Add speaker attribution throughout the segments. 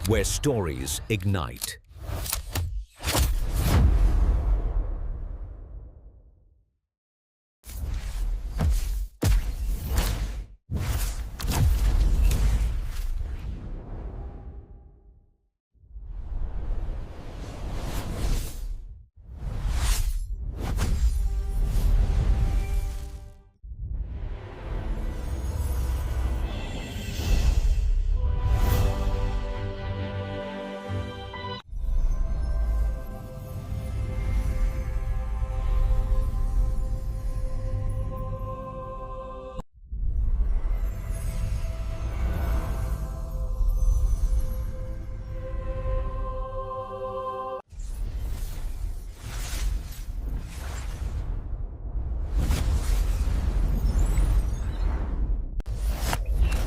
Speaker 1: where stories ignite.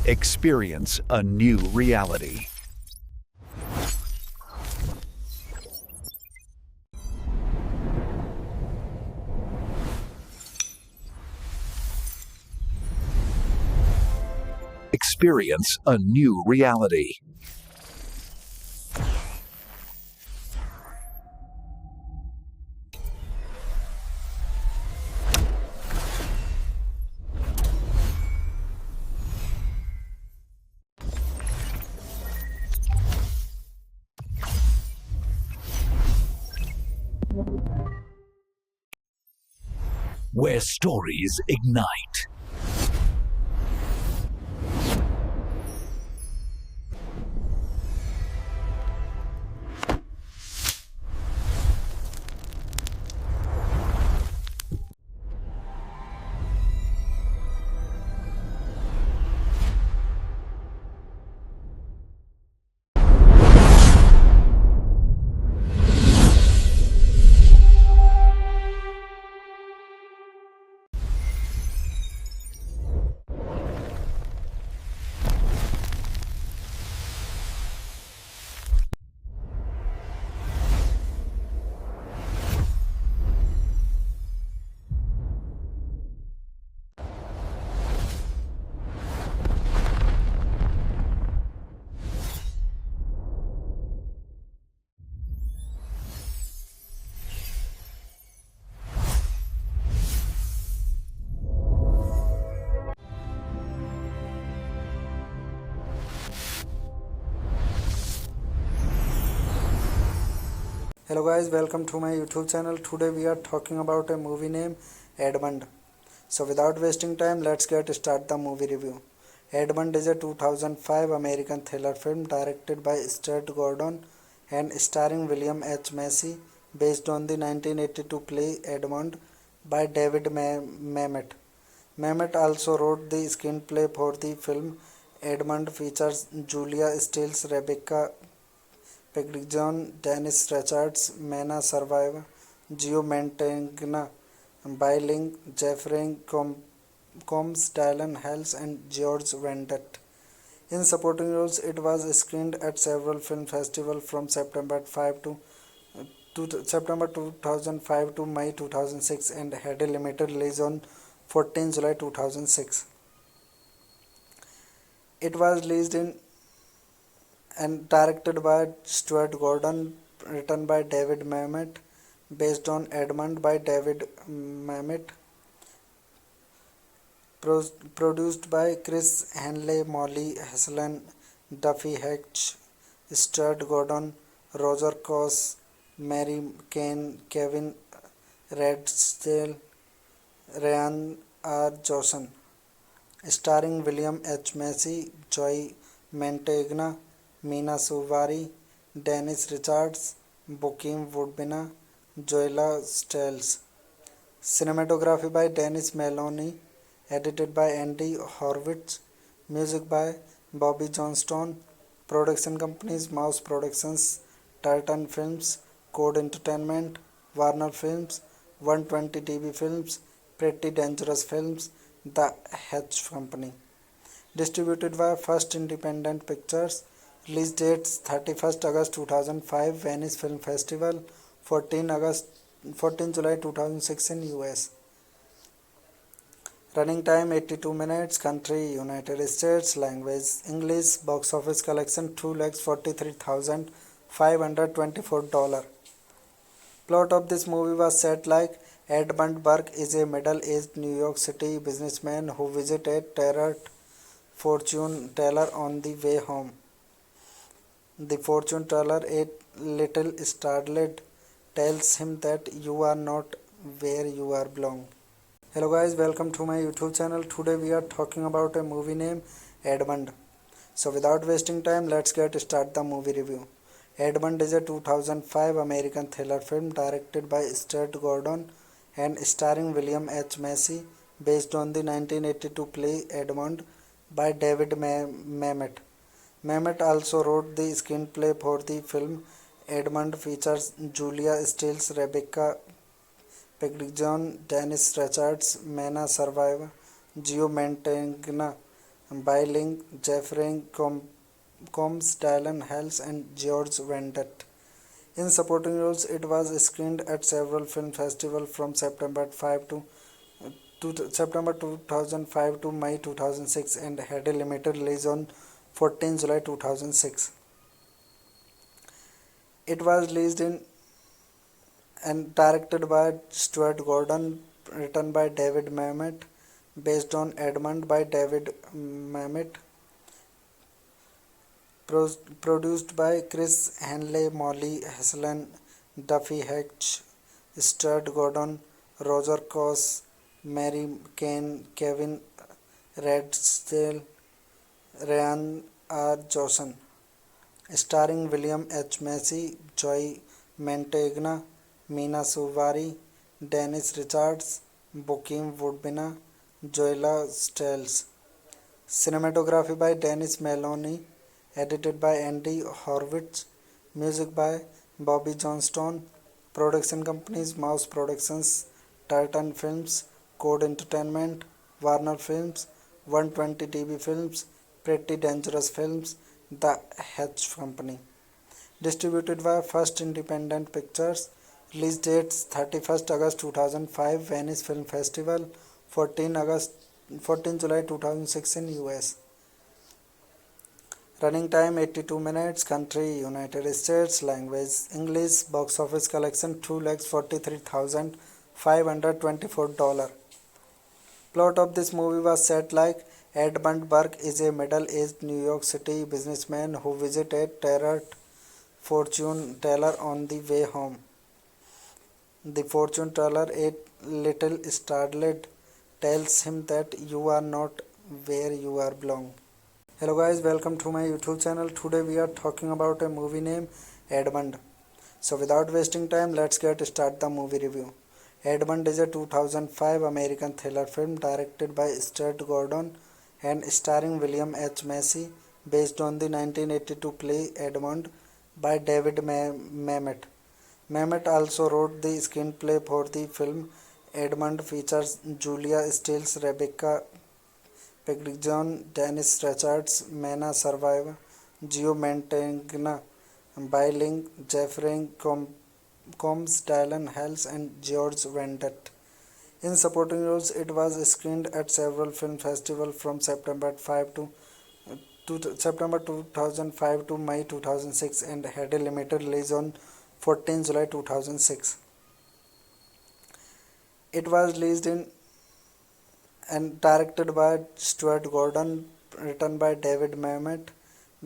Speaker 1: Experience a new reality. Experience a new reality. Where stories ignite.
Speaker 2: Hello guys, welcome to my YouTube channel. Today we are talking about a movie named Edmund. So without wasting time, let's get start the movie review. Edmund is a 2005 American thriller film directed by Stuart Gordon and starring William H. Macy, based on the 1982 play Edmund by David Mamet. Mamet also wrote the screenplay for the film. Edmund features Julia Stiles, Rebecca Pegson, Dennis Richards, Mena Survivor, Gio Mantegna, Biling, Jeffrey Combs, Dylan Hells, and George Vendet. In supporting roles, it was screened at several film festivals from September 2005 to May 2006 and had a limited release on 14 July 2006. It was released in and directed by Stuart Gordon, written by David Mamet, based on Edmund by David Mamet, produced by Chris Hanley, Molly Haslan, Duffy Hatch, Stuart Gordon, Roger Coss, Mary Kane, Kevin Redstale, Ryan R. Johnson, starring William H. Macy, Joy Mantegna, Mina Suvari, Dennis Richards, Bokeem Woodbina, Joella Stiles. Cinematography by Dennis Maloney, edited by Andy Horwitz, music by Bobby Johnstone, production companies Mouse Productions, Titan Films, Code Entertainment, Warner Films, 120 TV Films, Pretty Dangerous Films, The Hedge Company. Distributed by First Independent Pictures. Release dates 31st August 2005 Venice Film Festival, 14 July 2006 in US. Running time 82 minutes. Country United States. Language English. Box office collection $243,524. Plot of this movie was set like Edmund Burke is a middle-aged New York City businessman who visits a terror fortune teller on the way home. The fortune teller, a little startled, tells him that you are not where you are belong. Hello guys, welcome to my YouTube channel. Today we are talking about a movie named Edmund. So without wasting time, let's get start the movie review. Edmund is a 2005 American thriller film directed by Stuart Gordon and starring William H. Macy, based on the 1982 play Edmund by David Mamet. Mamet also wrote the screenplay for the film. Edmund features Julia Stiles, Rebecca Pegdon, Dennis Richards, Mena Survivor, Gio Mantegna, Biling, Jeffrey Combs, Dylan Hales, and George Vendet. In supporting roles, it was screened at several film festivals from September 2005 to May 2006 and had a limited release on 14 July 2006. It was released in and directed by Stuart Gordon, written by David Mamet, based on Edmund by David Mamet, produced by Chris Hanley, Molly Haslan, Duffy Hatch, Stuart Gordon, Roger Coss, Mary Kane, Kevin Redstale, Ryan R. Johnson, starring William H. Macy, Joy Mantegna, Mina Suvari, Dennis Richards, Bokeem Woodbina, Joella Stiles. Cinematography by Dennis Maloney, edited by Andy Horwitz, music by Bobby Johnstone, production companies Mouse Productions, Titan Films, Code Entertainment, Warner Films, 120 TV Films, Pretty Dangerous Films, The Hatch Company. Distributed by First Independent Pictures. Release dates 31st August 2005 Venice Film Festival, 14 July 2006 in US. Running time 82 minutes. Country United States. Language English. Box office collection $243,524. Plot of this movie was set like Edmund Burke is a middle-aged New York City businessman who visits a terror fortune teller on the way home. The fortune teller, a little startled, tells him that you are not where you are belong. Hello guys, welcome to my YouTube channel. Today we are talking about a movie named Edmund. So without wasting time, let's get start the movie review. Edmund is a 2005 American thriller film directed by Stuart Gordon and starring William H. Macy, based on the 1982 play Edmund by David Mamet. Mamet also wrote the screenplay for the film. Edmund features Julia Stiles, Rebecca Pegdon, Dennis Richards, Mena Survivor, Gio Mantegna, Biling, Jeffrey Combs, Dylan Hales, and George Vendet. In supporting roles, it was screened at several film festivals from September 2005 to May 2006 and had a limited release on 14 July 2006. It was released in and directed by Stuart Gordon, written by David Mamet,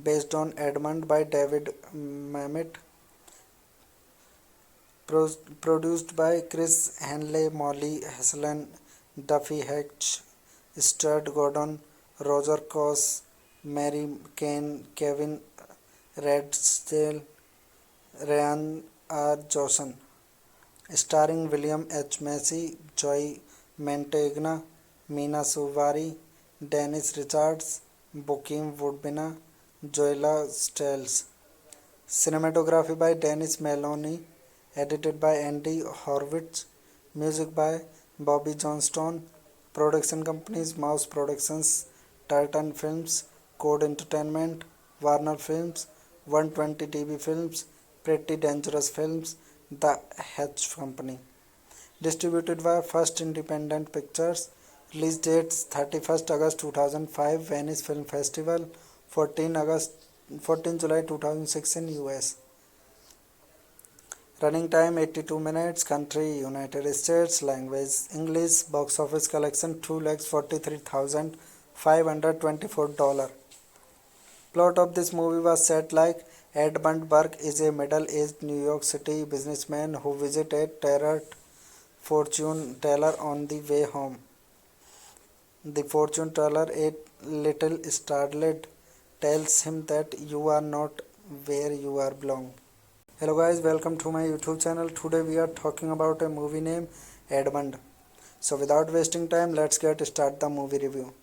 Speaker 2: based on Edmund by David Mamet, produced by Chris Hanley, Molly Haslan, Duffy Hatch, Stuart Gordon, Roger Coss, Mary Kane, Kevin Redstale, Ryan R. Johnson, starring William H. Macy, Joy Mantegna, Mina Suvari, Dennis Richards, Bokeem Woodbina, Joella Stiles. Cinematography by Dennis Maloney, edited by Andy Horwitz, music by Bobby Johnstone, production companies Mouse Productions, Titan Films, Code Entertainment, Warner Films, 120 TV Films, Pretty Dangerous Films, The Hatch Company. Distributed by First Independent Pictures. Release dates 31st August 2005 Venice Film Festival, 14 July 2006 in US. Running time 82 minutes. Country United States. Language English. Box office collection $243,524. Plot of this movie was set like Edmund Burke is a middle-aged New York City businessman who visits a terror fortune teller on the way home. The fortune teller, a little startled, tells him that you are not where you are belong. Hello guys, welcome to my YouTube channel. Today we are talking about a movie named Edmund. So without wasting time, let's get start the movie review.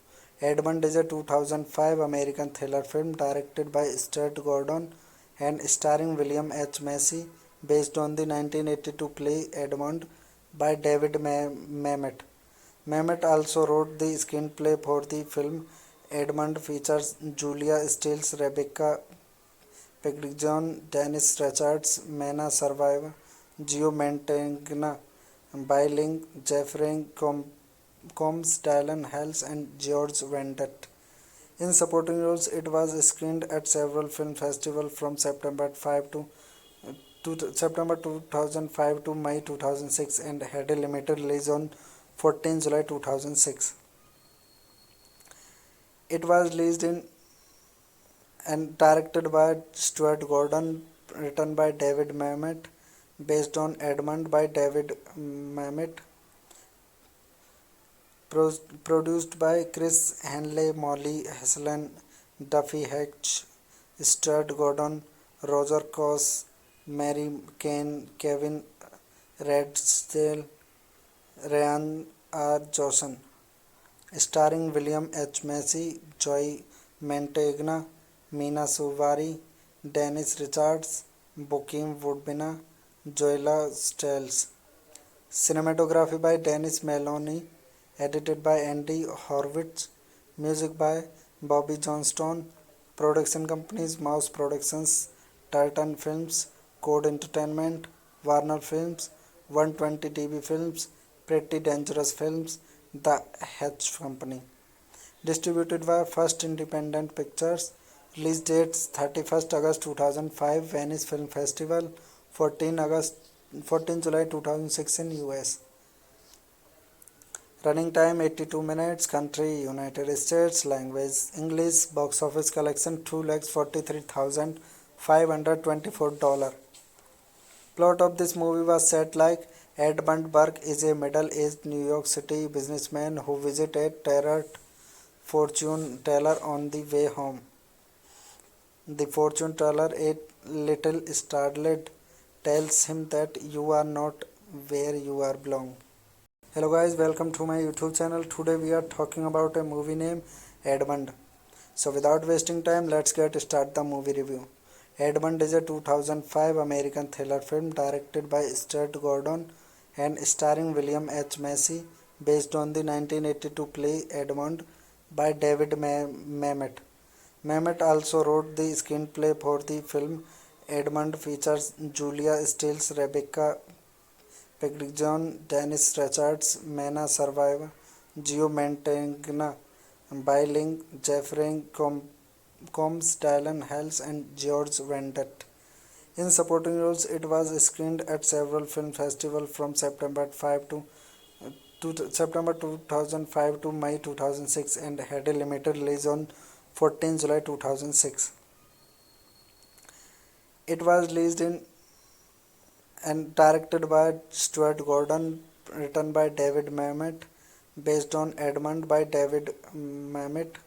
Speaker 2: Edmund is a 2005 American thriller film directed by Stuart Gordon and starring William H. Macy, based on the 1982 play Edmund by David Mamet. Mamet also wrote the screenplay for the film. Edmund features Julia Stiles, Rebecca Pegdon, Dennis Richards, Mena Survivor, Gio Mantegna, Biling, Jeffrey Combs, Dylan Hells, and George Wendt. In supporting roles, it was screened at several film festivals from September 2005 to May 2006 and had a limited release on 14 July 2006. It was released in and directed by Stuart Gordon, written by David Mamet, based on Edmund by David Mamet, produced by Chris Hanley, Molly Haslan, Duffy Hatch, Stuart Gordon, Roger Coss, Mary Kane, Kevin Redstale, Ryan R. Johnson, starring William H. Macy, Joy Mantegna, Mina Suvari, Dennis Richards, Bokeem Woodbina, Joella Stiles. Cinematography by Dennis Maloney, edited by Andy Horwitz, music by Bobby Johnstone. Production companies: Mouse Productions, Titan Films, Code Entertainment, Warner Films, 120 TV Films, Pretty Dangerous Films, The Hatch Company. Distributed by First Independent Pictures. Release dates 31st August 2005 Venice Film Festival, 14 July 2006 in US. Running time 82 minutes. Country United States. Language English. Box office collection $243,524. Plot of this movie was set like Edmund Burke is a middle-aged New York City businessman who visits a terror fortune teller on the way home. The fortune teller, a little startled, tells him that you are not where you are belong. Hello guys, welcome to my YouTube channel. Today we are talking about a movie named Edmund. So without wasting time, let's get start the movie review. Edmund is a 2005 American thriller film directed by Stuart Gordon and starring William H. Macy, based on the 1982 play Edmund by David Mamet. Mamet also wrote the screenplay for the film. Edmund features Julia Stiles, Rebecca Pegdon, Dennis Richards, Mena Survivor, Gio Mantegna, Biling, Jeffrey Combs, Dylan Hells, and George Wendt. In supporting roles, it was screened at several film festivals from September 2005 to May 2006 and had a limited release on 14 July 2006. It was released in and directed by Stuart Gordon, written by David Mamet, based on Edmund by David Mamet,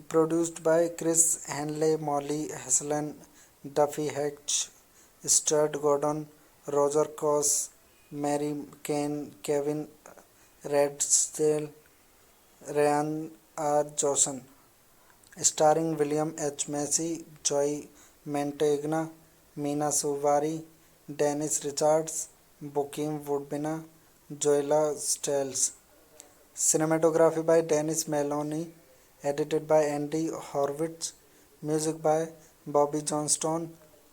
Speaker 2: produced by Chris Hanley, Molly Haslan, Duffy Hatch, Stuart Gordon, Roger Coss, Mary Kane, Kevin Redstale, Ryan R. Johnson, starring William H. Macy, Joy Mantegna, Mina Suvari, Dennis Richards, Bokeem Woodbina, Joella Stiles. Cinematography by Dennis Maloney, edited by Andy Horwitz, music by Bobby Johnstone.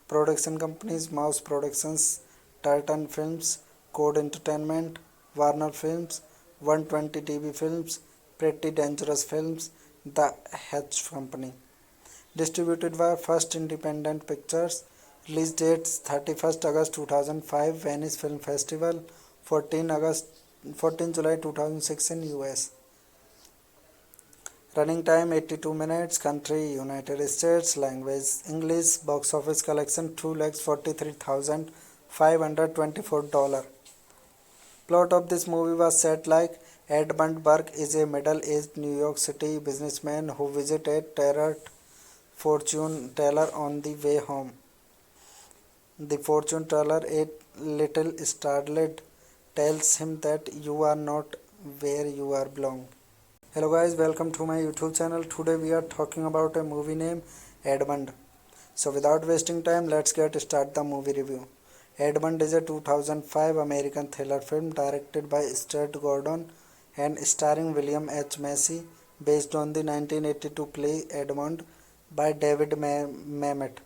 Speaker 2: Production companies: Mouse Productions, Titan Films, Code Entertainment, Warner Films, 120 TV Films, Pretty Dangerous Films, The Hedge Company. Distributed by First Independent Pictures. Release dates 31st August 2005 Venice Film Festival, 14 July 2006 in US. Running time 82 minutes. Country United States. Language English. Box office collection $2,43,524. Plot of this movie was set like Edmund Burke is a middle-aged New York City businessman who visits a terror fortune teller on the way home. The fortune teller, a little startled, tells him that you are not where you are belong. Hello guys, welcome to my YouTube channel. Today we are talking about a movie named Edmund. So without wasting time, let's get start the movie review. Edmund is a 2005 American thriller film directed by Stuart Gordon and starring William H. Macy, based on the 1982 play Edmund by David Mamet.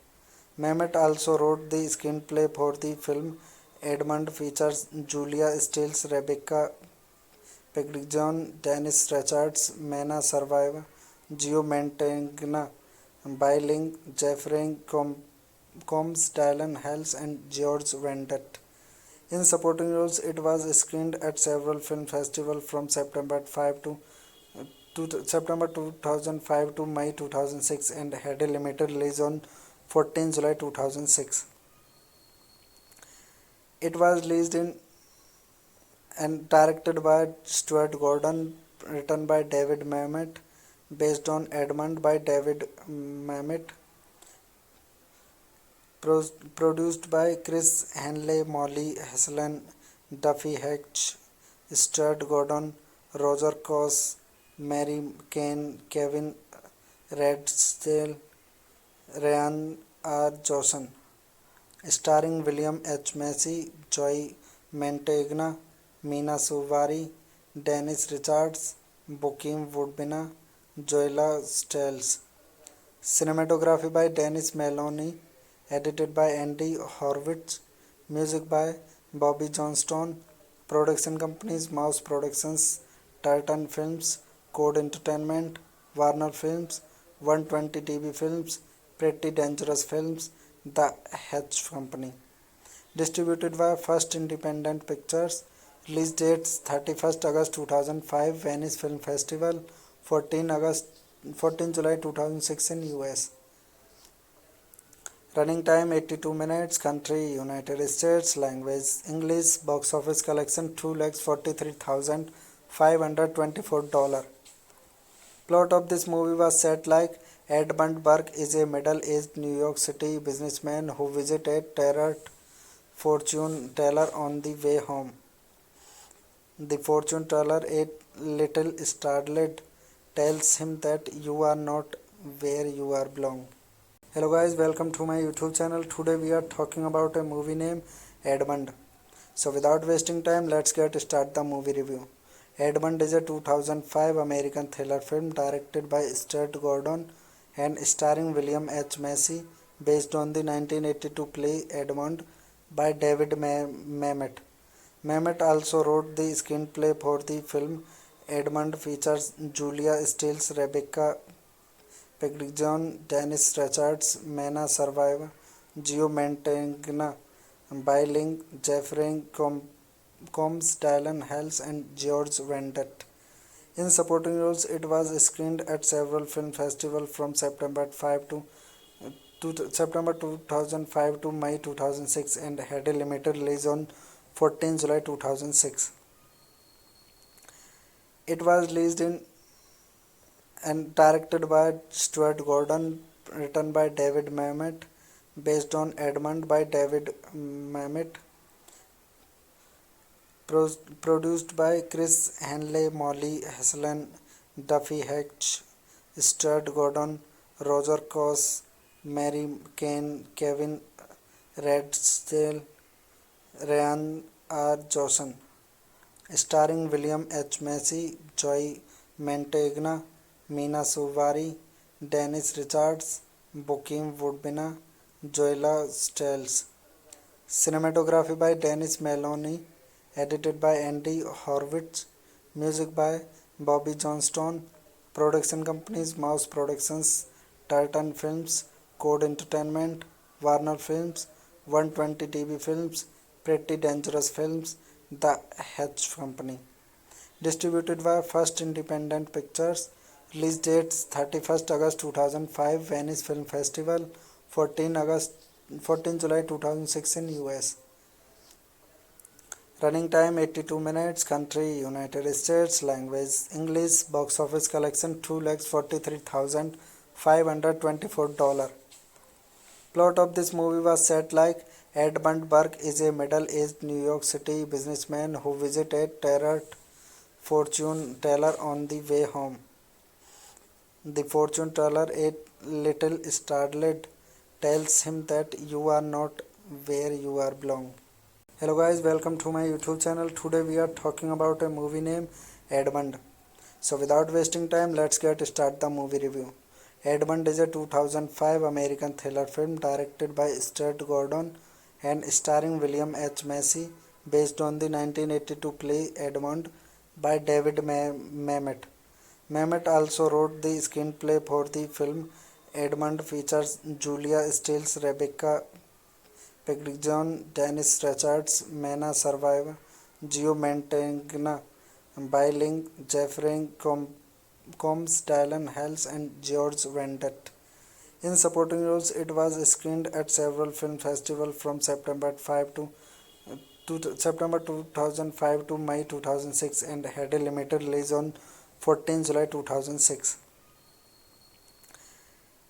Speaker 2: Mamet also wrote the screenplay for the film. Edmund features Julia Stiles, Rebecca Pegson, Dennis Richards, Mena Survivor, Gio Mantegna, Biling, Jeffrey Combs, Dylan Hales, and George Wendt. In supporting roles, it was screened at several film festivals from September 2005 to May 2006 and had a limited release on 14 July 2006. It was released in and directed by Stuart Gordon, written by David Mamet, based on Edmund by David Mamet, produced by Chris Hanley, Molly Haslan, Duffy Hatch, Stuart Gordon, Roger Coss, Mary Kane, Kevin Redstale, Ryan R. Johnson, starring William H. Macy, Joy Mantegna, Mina Suvari, Dennis Richards, Bokeem Woodbina, Joella Stiles. Cinematography by Dennis Maloney, edited by Andy Horwitz, music by Bobby Johnstone. Production companies: Mouse Productions, Titan Films, Code Entertainment, Warner Films, 120 TV Films, Pretty Dangerous Films, The Hedge Company. Distributed by First Independent Pictures. Release dates 31st August 2005 Venice Film Festival, 14 July 2006 in US. Running time 82 minutes. Country United States. Language English. Box office collection $2,43,524. Plot of this movie was set like Edmund Burke is a middle-aged New York City businessman who visits a terror fortune teller on the way home. The fortune teller, a little startled, tells him that you are not where you are belong. Hello guys, welcome to my YouTube channel. Today we are talking about a movie named Edmund. So without wasting time, let's get start the movie review. Edmund is a 2005 American thriller film directed by Stuart Gordon and starring William H. Macy, based on the 1982 play Edmund by David Mamet. Mamet also wrote the screenplay for the film. Edmund features Julia Stiles, Rebecca Pegson, Dennis Richards, Mena Survivor, Gio Mantegna, Biling, Jeffrey Combs, Dylan Hales, and George Wendt. In supporting roles, it was screened at several film festivals from September 2005 to May 2006 and had a limited release on 14 July 2006. It was released in and directed by Stuart Gordon, written by David Mamet, based on Edmund by David Mamet, produced by Chris Hanley, Molly Haslan, Duffy Hatch, Stuart Gordon, Roger Coss, Mary Kane, Kevin Redstale, Ryan R. Johnson, starring William H. Macy, Joy Mantegna, Mina Suvari, Dennis Richards, Bokeem Woodbina, Joella Stiles. Cinematography by Dennis Maloney, edited by Andy Horwitz, music by Bobby Johnston, production companies Mouse Productions, Titan Films, Code Entertainment, Warner Films, 120 TV Films, Pretty Dangerous Films, The Hedge Company. Distributed by First Independent Pictures. Release dates 31st August 2005 Venice Film Festival, 14 July 2006 in US. Running time 82 minutes. Country United States. Language English. Box office collection $2,43,524. Plot of this movie was set like Edmund Burke is a middle-aged New York City businessman who visits a terror fortune teller on the way home. The fortune teller, a little startled, tells him that you are not where you are belong. Hello guys, welcome to my YouTube channel. Today we are talking about a movie named Edmund. So without wasting time, let's get start the movie review. Edmund is a 2005 American thriller film directed by Stuart Gordon and starring William H. Macy, based on the 1982 play Edmund by David Mamet. Mamet also wrote the screenplay for the film. Edmund features Julia Stiles, Rebecca Pegson, Dennis Richards, Mena Survivor, Gio Mantegna, Biling, Jeffrey Combs, Dylan Hales, and George Wendt. In supporting roles, it was screened at several film festivals from September 2005 to May 2006 and had a limited release on 14 July 2006.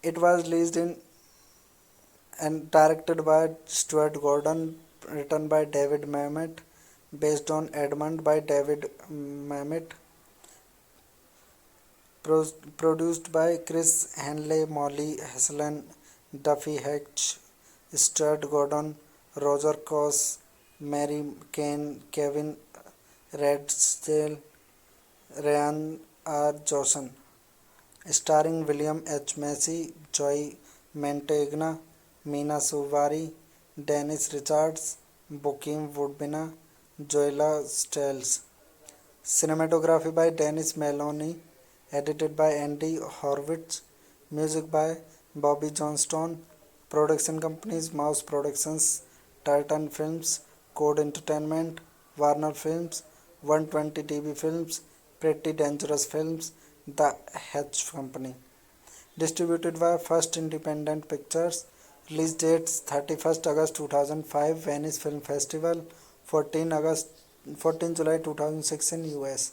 Speaker 2: It was released in and directed by Stuart Gordon, written by David Mamet, based on Edmund by David Mamet, produced by Chris Hanley, Molly Haslan, Duffy Hatch, Stuart Gordon, Roger Coss, Mary Kane, Kevin Redstale, Ryan R. Johnson, starring William H. Macy, Joy Mantegna, Mina Suvari, Dennis Richards, Bokeem Woodbina, Joella Stiles. Cinematography by Dennis Maloney, edited by Andy Horwitz, music by Bobby Johnston, production companies Mouse Productions, Titan Films, Code Entertainment, Warner Films, 120 TV Films, Pretty Dangerous Films, The Hedge Company. Distributed by First Independent Pictures. Release dates 31st August 2005 Venice Film Festival, 14 July 2006 in US.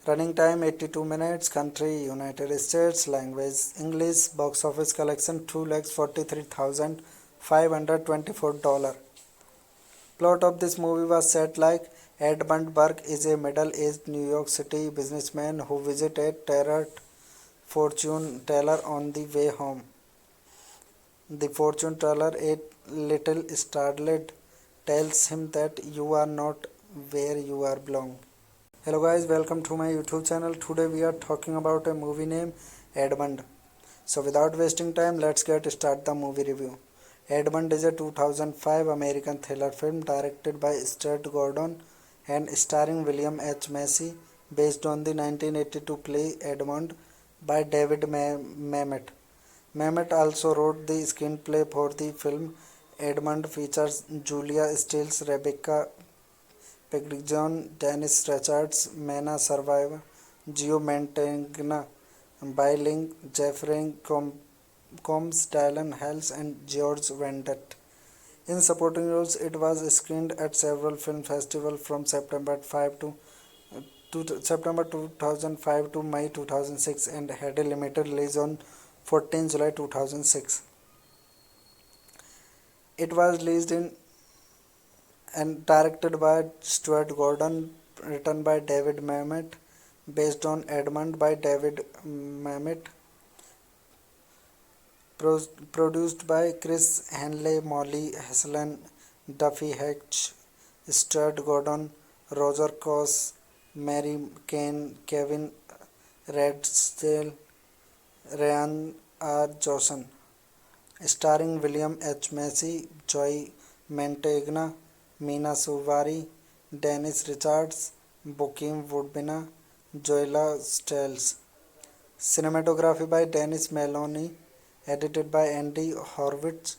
Speaker 2: Running time 82 minutes. Country United States. Language English. Box office collection $2,43,524. Plot of this movie was set like Edmund Burke is a middle-aged New York City businessman who visits a terror fortune teller on the way home. The fortune teller, a little startled, tells him that you are not where you are belong. Hello guys, welcome to my YouTube channel. Today we are talking about a movie named Edmund. So without wasting time, let's get start the movie review. Edmund is a 2005 American thriller film directed by Stuart Gordon and starring William H. Macy, based on the 1982 play Edmund by David Mamet. Mamet also wrote the screenplay for the film. Edmund features Julia Stiles, Rebecca Pegson, Dennis Richards, Mena Survivor, Gio Mantegna, Biling, Jeffrey Combs, Dylan Hales, and George Wendt. In supporting roles, it was screened at several film festivals from September 2005 to May 2006 and had a limited release on 14 July 2006. It was released in and directed by Stuart Gordon, written by David Mamet, based on Edmund by David Mamet, produced by Chris Hanley, Molly Haslan, Duffy Hatch, Stuart Gordon, Roger Coss, Mary Kane, Kevin Redstale, Ryan R. Johnson, starring William H. Macy, Joy Mantegna, Meena Suvari, Dennis Richards, Bokeem Woodbina, Joella Stiles. Cinematography by Dennis Maloney, edited by Andy Horwitz,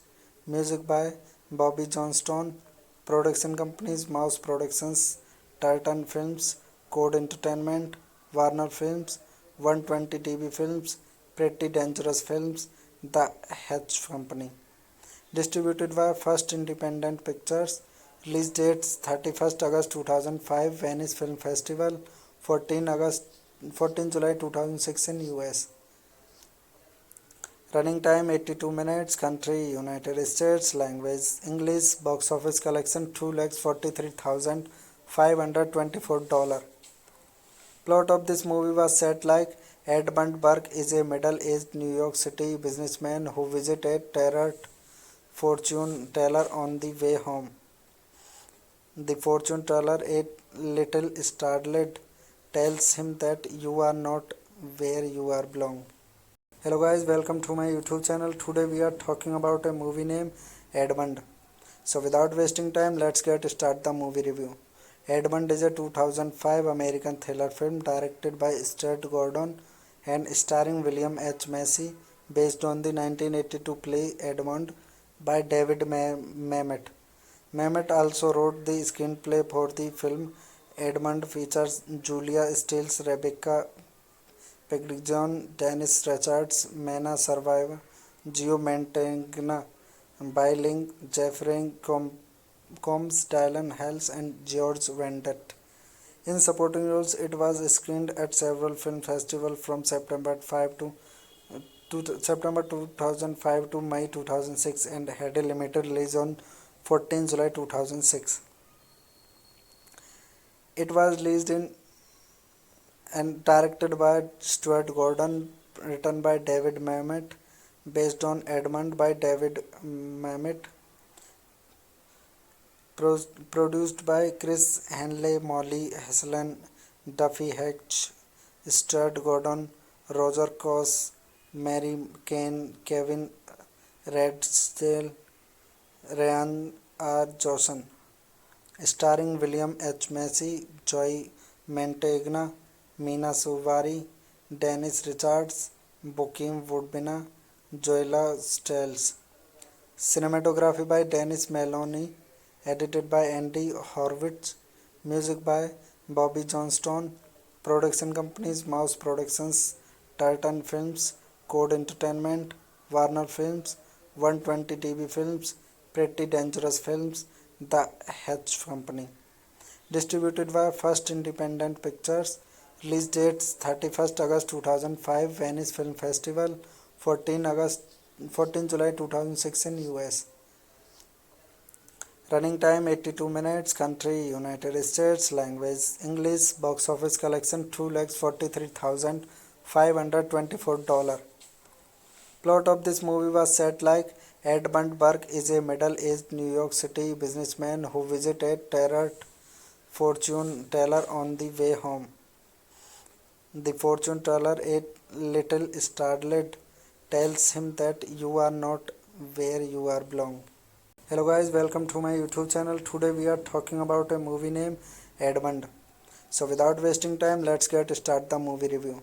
Speaker 2: music by Bobby Johnstone, production companies Mouse Productions, Titan Films, Code Entertainment, Warner Films, 120 TV Films, Pretty Dangerous Films, The Hedge Company. Distributed by First Independent Pictures. Release dates 31st August 2005 Venice Film Festival, 14 July 2006 in US. Running time 82 minutes. Country United States. Language English. Box office collection $2,43,524. Plot of this movie was set like Edmund Burke is a middle-aged New York City businessman who visits a terror fortune teller on the way home. The fortune teller, a little startled, tells him that you are not where you are belong. Hello guys, welcome to my YouTube channel. Today we are talking about a movie named Edmund. So without wasting time, let's get start the movie review. Edmund is a 2005 American thriller film directed by Stuart Gordon and starring William H. Macy, based on the 1982 play Edmund by David Mamet. Mamet also wrote the screenplay for the film. Edmund features Julia Stiles, Rebecca Pegdon, Dennis Richards, Mena Survivor, Gio Mantegna, Biling, Jeffrey Combs, Dylan Hells, and George Vendet. In supporting roles, it was screened at several film festivals from September 2005 to May 2006 and had a limited release on 14 July 2006. It was released in and directed by Stuart Gordon, written by David Mamet, based on Edmund by David Mamet, produced by Chris Hanley, Molly Haslan, Duffy Hatch, Stuart Gordon, Roger Coss, Mary Kane, Kevin Redstale, Ryan R. Johnson, starring William H. Macy, Joy Mantegna, Meena Suvari, Dennis Richards, Bokeem Woodbina, Joella Stiles. Cinematography by Dennis Maloney, edited by Andy Horwitz, music by Bobby Johnstone, production companies Mouse Productions, Titan Films, Code Entertainment, Warner Films, 120 TV Films, Pretty Dangerous Films, The Hedge Company. Distributed by First Independent Pictures. Release dates 31st August 2005 Venice Film Festival, 14 July 2006 in US. Running time 82 minutes. Country United States. Language English. Box office collection $2,43,524. Plot of this movie was set like Edmund Burke is a middle-aged New York City businessman who visits a terror fortune teller on the way home. The fortune teller, a little startled, tells him that you are not where you are belong. Hello guys, welcome to my YouTube channel. Today we are talking about a movie named Edmund. So without wasting time, let's get start the movie review.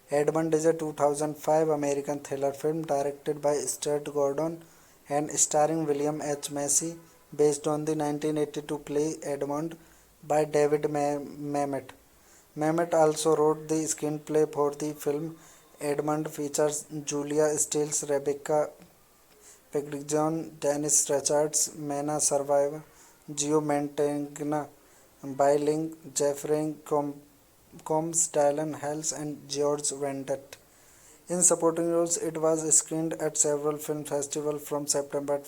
Speaker 2: Edmund is a 2005 American thriller film directed by Stuart Gordon and starring William H. Macy, based on the 1982 play Edmund by David Mamet. Mamet also wrote the screenplay for the film. Edmund features Julia Stiles, Rebecca Pegdon, Dennis Richards, Mena Survivor, Gio Mantegna, Biling, Jeffrey Combs, Dylan Hells, and George Vendet. In supporting roles, it was screened at several film festivals from September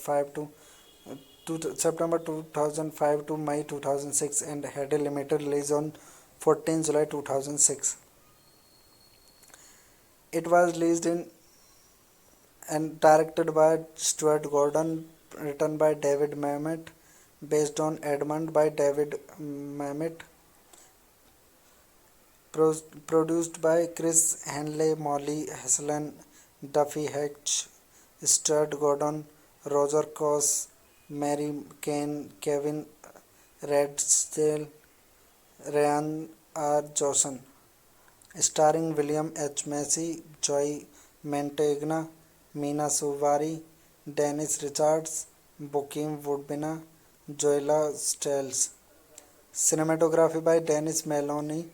Speaker 2: 2005 to May 2006 and had a limited release on 14 July 2006. It was released in and directed by Stuart Gordon, written by David Mamet, based on Edmund by David Mamet, produced by Chris Hanley, Molly Haslan, Duffy Hatch, Stuart Gordon, Roger Coss, Mary Kane, Kevin Red Steel, Ryan R. Johnson, starring William H. Macy, Joy Mantegna, Mina Suvari, Dennis Richards, Bokeem Woodbina, Joella Stiles. Cinematography by Dennis Maloney,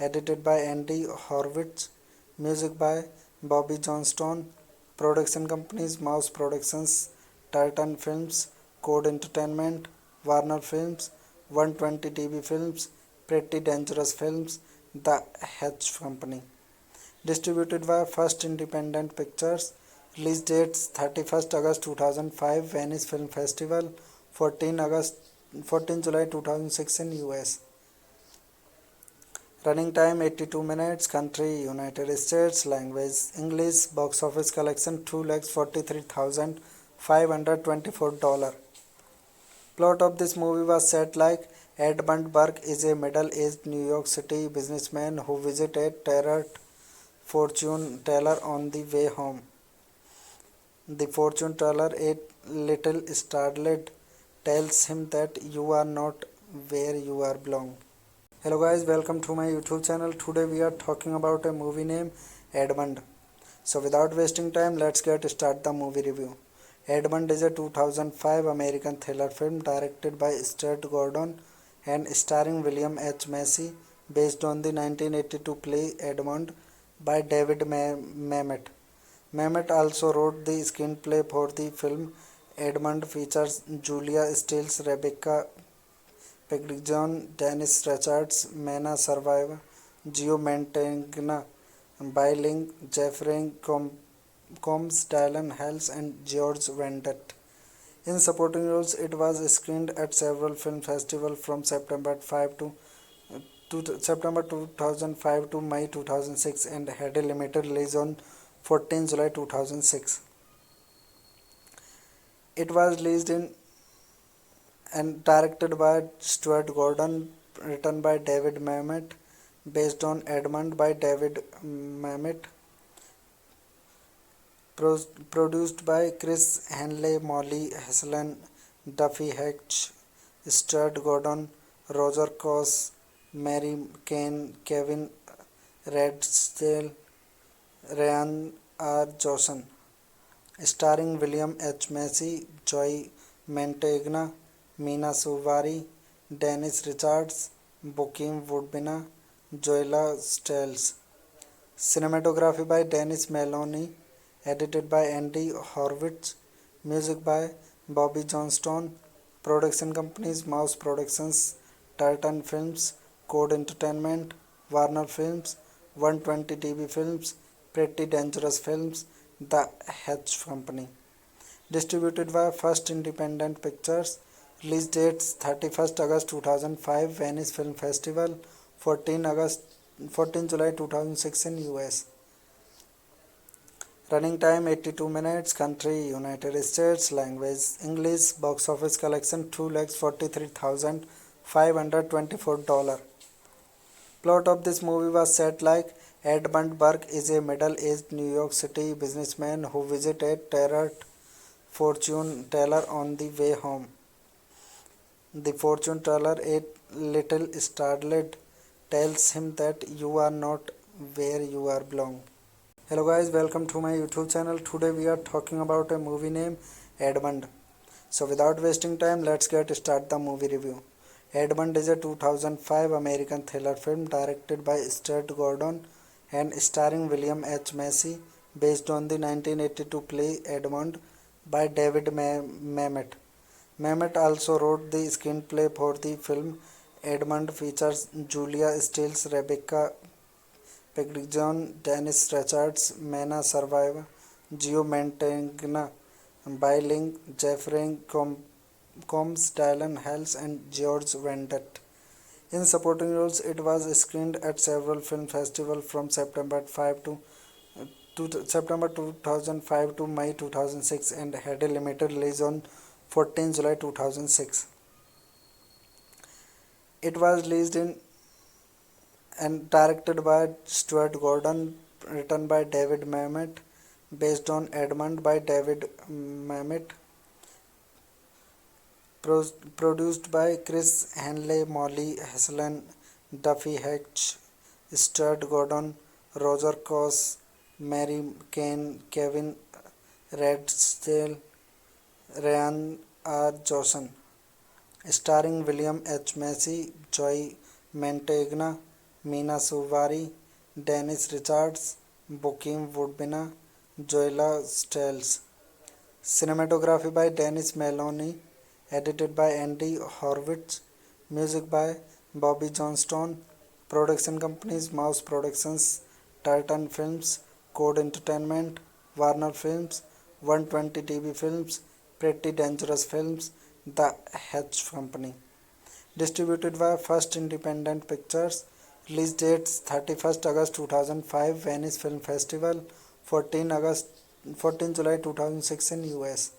Speaker 2: edited by Andy Horwitz, music by Bobby Johnstone, production companies Mouse Productions, Titan Films, Code Entertainment, Warner Films, 120 TV Films, Pretty Dangerous Films, The Hedge Company. Distributed by First Independent Pictures. Release dates 31st August 2005 Venice Film Festival, 14 July 2006 in US. Running time 82 minutes. Country United States. Language English. Box office collection $2,43,524. Plot of this movie was set like Edmund Burke is a middle-aged New York City businessman who visits a terror fortune teller on the way home. The fortune teller, a little startled, tells him that you are not where you are belong. Hello guys, welcome to my YouTube channel. Today we are talking about a movie named Edmund. So without wasting time, let's get start the movie review. Edmund is a 2005 American thriller film directed by Stuart Gordon and starring William H. Macy, based on the 1982 play Edmund by David Mamet. Mamet also wrote the screenplay for the film. Edmund features Julia Stiles, Rebecca Pegson, Dennis Richards, Mena Survivor, Gio Mantegna, Biling, Jeffrey Combs, Dylan Hales, and George Wendt. In supporting roles, it was screened at several film festivals from September 2005 to May 2006 and had a limited release on 14 July 2006. It was released in and directed by Stuart Gordon, written by David Mamet, based on Edmund by David Mamet, produced by Chris Hanley, Molly Haslan, Duffy Hatch, Stuart Gordon, Roger Coss, Mary Kane, Kevin Redstale, Ryan R. Johnson, starring William H. Macy, Joy Mantegna, Mina Suvari, Dennis Richards, Bokeem Woodbina, Joella Stiles. Cinematography by Dennis Maloney, edited by Andy Horwitz, music by Bobby Johnstone, production companies Mouse Productions, Titan Films, Code Entertainment, Warner Films, 120 TV Films, Pretty Dangerous Films, The Hedge Company. Distributed by First Independent Pictures. Release dates 31st August 2005 Venice Film Festival, 14 July 2006 in US. Running time 82 minutes. Country United States. Language English. Box office collection $2,43,524. Plot of this movie was set like Edmund Burke is a middle-aged New York City businessman who visits a terror fortune teller on the way home. The fortune teller, a little startled, tells him that you are not where you are belong. Hello guys, welcome to my YouTube channel. Today we are talking about a movie named Edmund. So without wasting time, let's get start the movie review. Edmund is a 2005 American thriller film directed by Stuart Gordon and starring William H. Macy, based on the 1982 play Edmund by David Mamet. Mamet also wrote the screenplay for the film. Edmund features Julia Stiles, Rebecca Pegson, Dennis Richards, Mena Survivor, Gio Mantegna, Biling, Jeffrey Combs, Dylan Hales, and George Wendt. In supporting roles, it was screened at several film festivals from September 2005 to May 2006 and had a limited release on 14 July 2006. It was released in and directed by Stuart Gordon, written by David Mamet, based on Edmund by David Mamet, Produced by Chris Hanley, Molly Haslan, Duffy Hatch, Stuart Gordon, Roger Coss, Mary Kane, Kevin Redstale, Ryan R. Johnson. Starring William H. Macy, Joy Mantegna, Meena Suvari, Dennis Richards, Bokeem Woodbina, Joella Stiles. Cinematography by Dennis Maloney, edited by Andy Horwitz, music by Bobby Johnston, production companies Mouse Productions, Titan Films, Code Entertainment, Warner Films, 120 TV Films, Pretty Dangerous Films, The Hedge Company. Distributed by First Independent Pictures. Release dates 31st August 2005 Venice Film Festival, 14 July 2006 in US.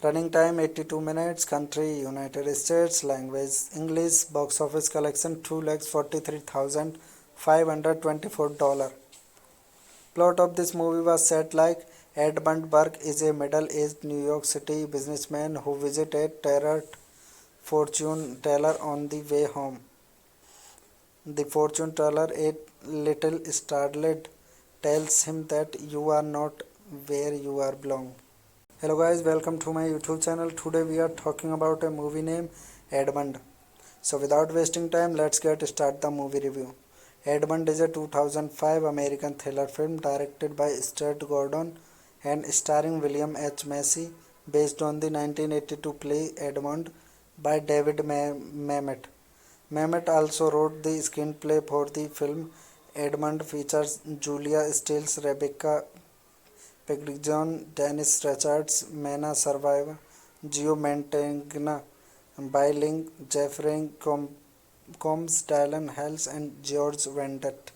Speaker 2: Running time 82 minutes. Country United States. Language English. Box office collection $243,524. Plot of this movie was set like Edmund Burke is a middle-aged New York City businessman who visits a terror fortune teller on the way home. The fortune teller, a little startled, tells him that you are not where you are belong. Hello guys, welcome to my YouTube channel. Today we are talking about a movie named Edmund. So without wasting time, let's get start the movie review. Edmund is a 2005 American thriller film directed by Stuart Gordon and starring William H. Macy, based on the 1982 play Edmund by David Mamet. Mamet also wrote the screenplay for the film. Edmund features Julia Stiles, Rebecca Pegson, Dennis Richards, Mena Survivor, Gio Mantegna, Biling, Jeffrey Combs, Dylan Hales, and George Vendet.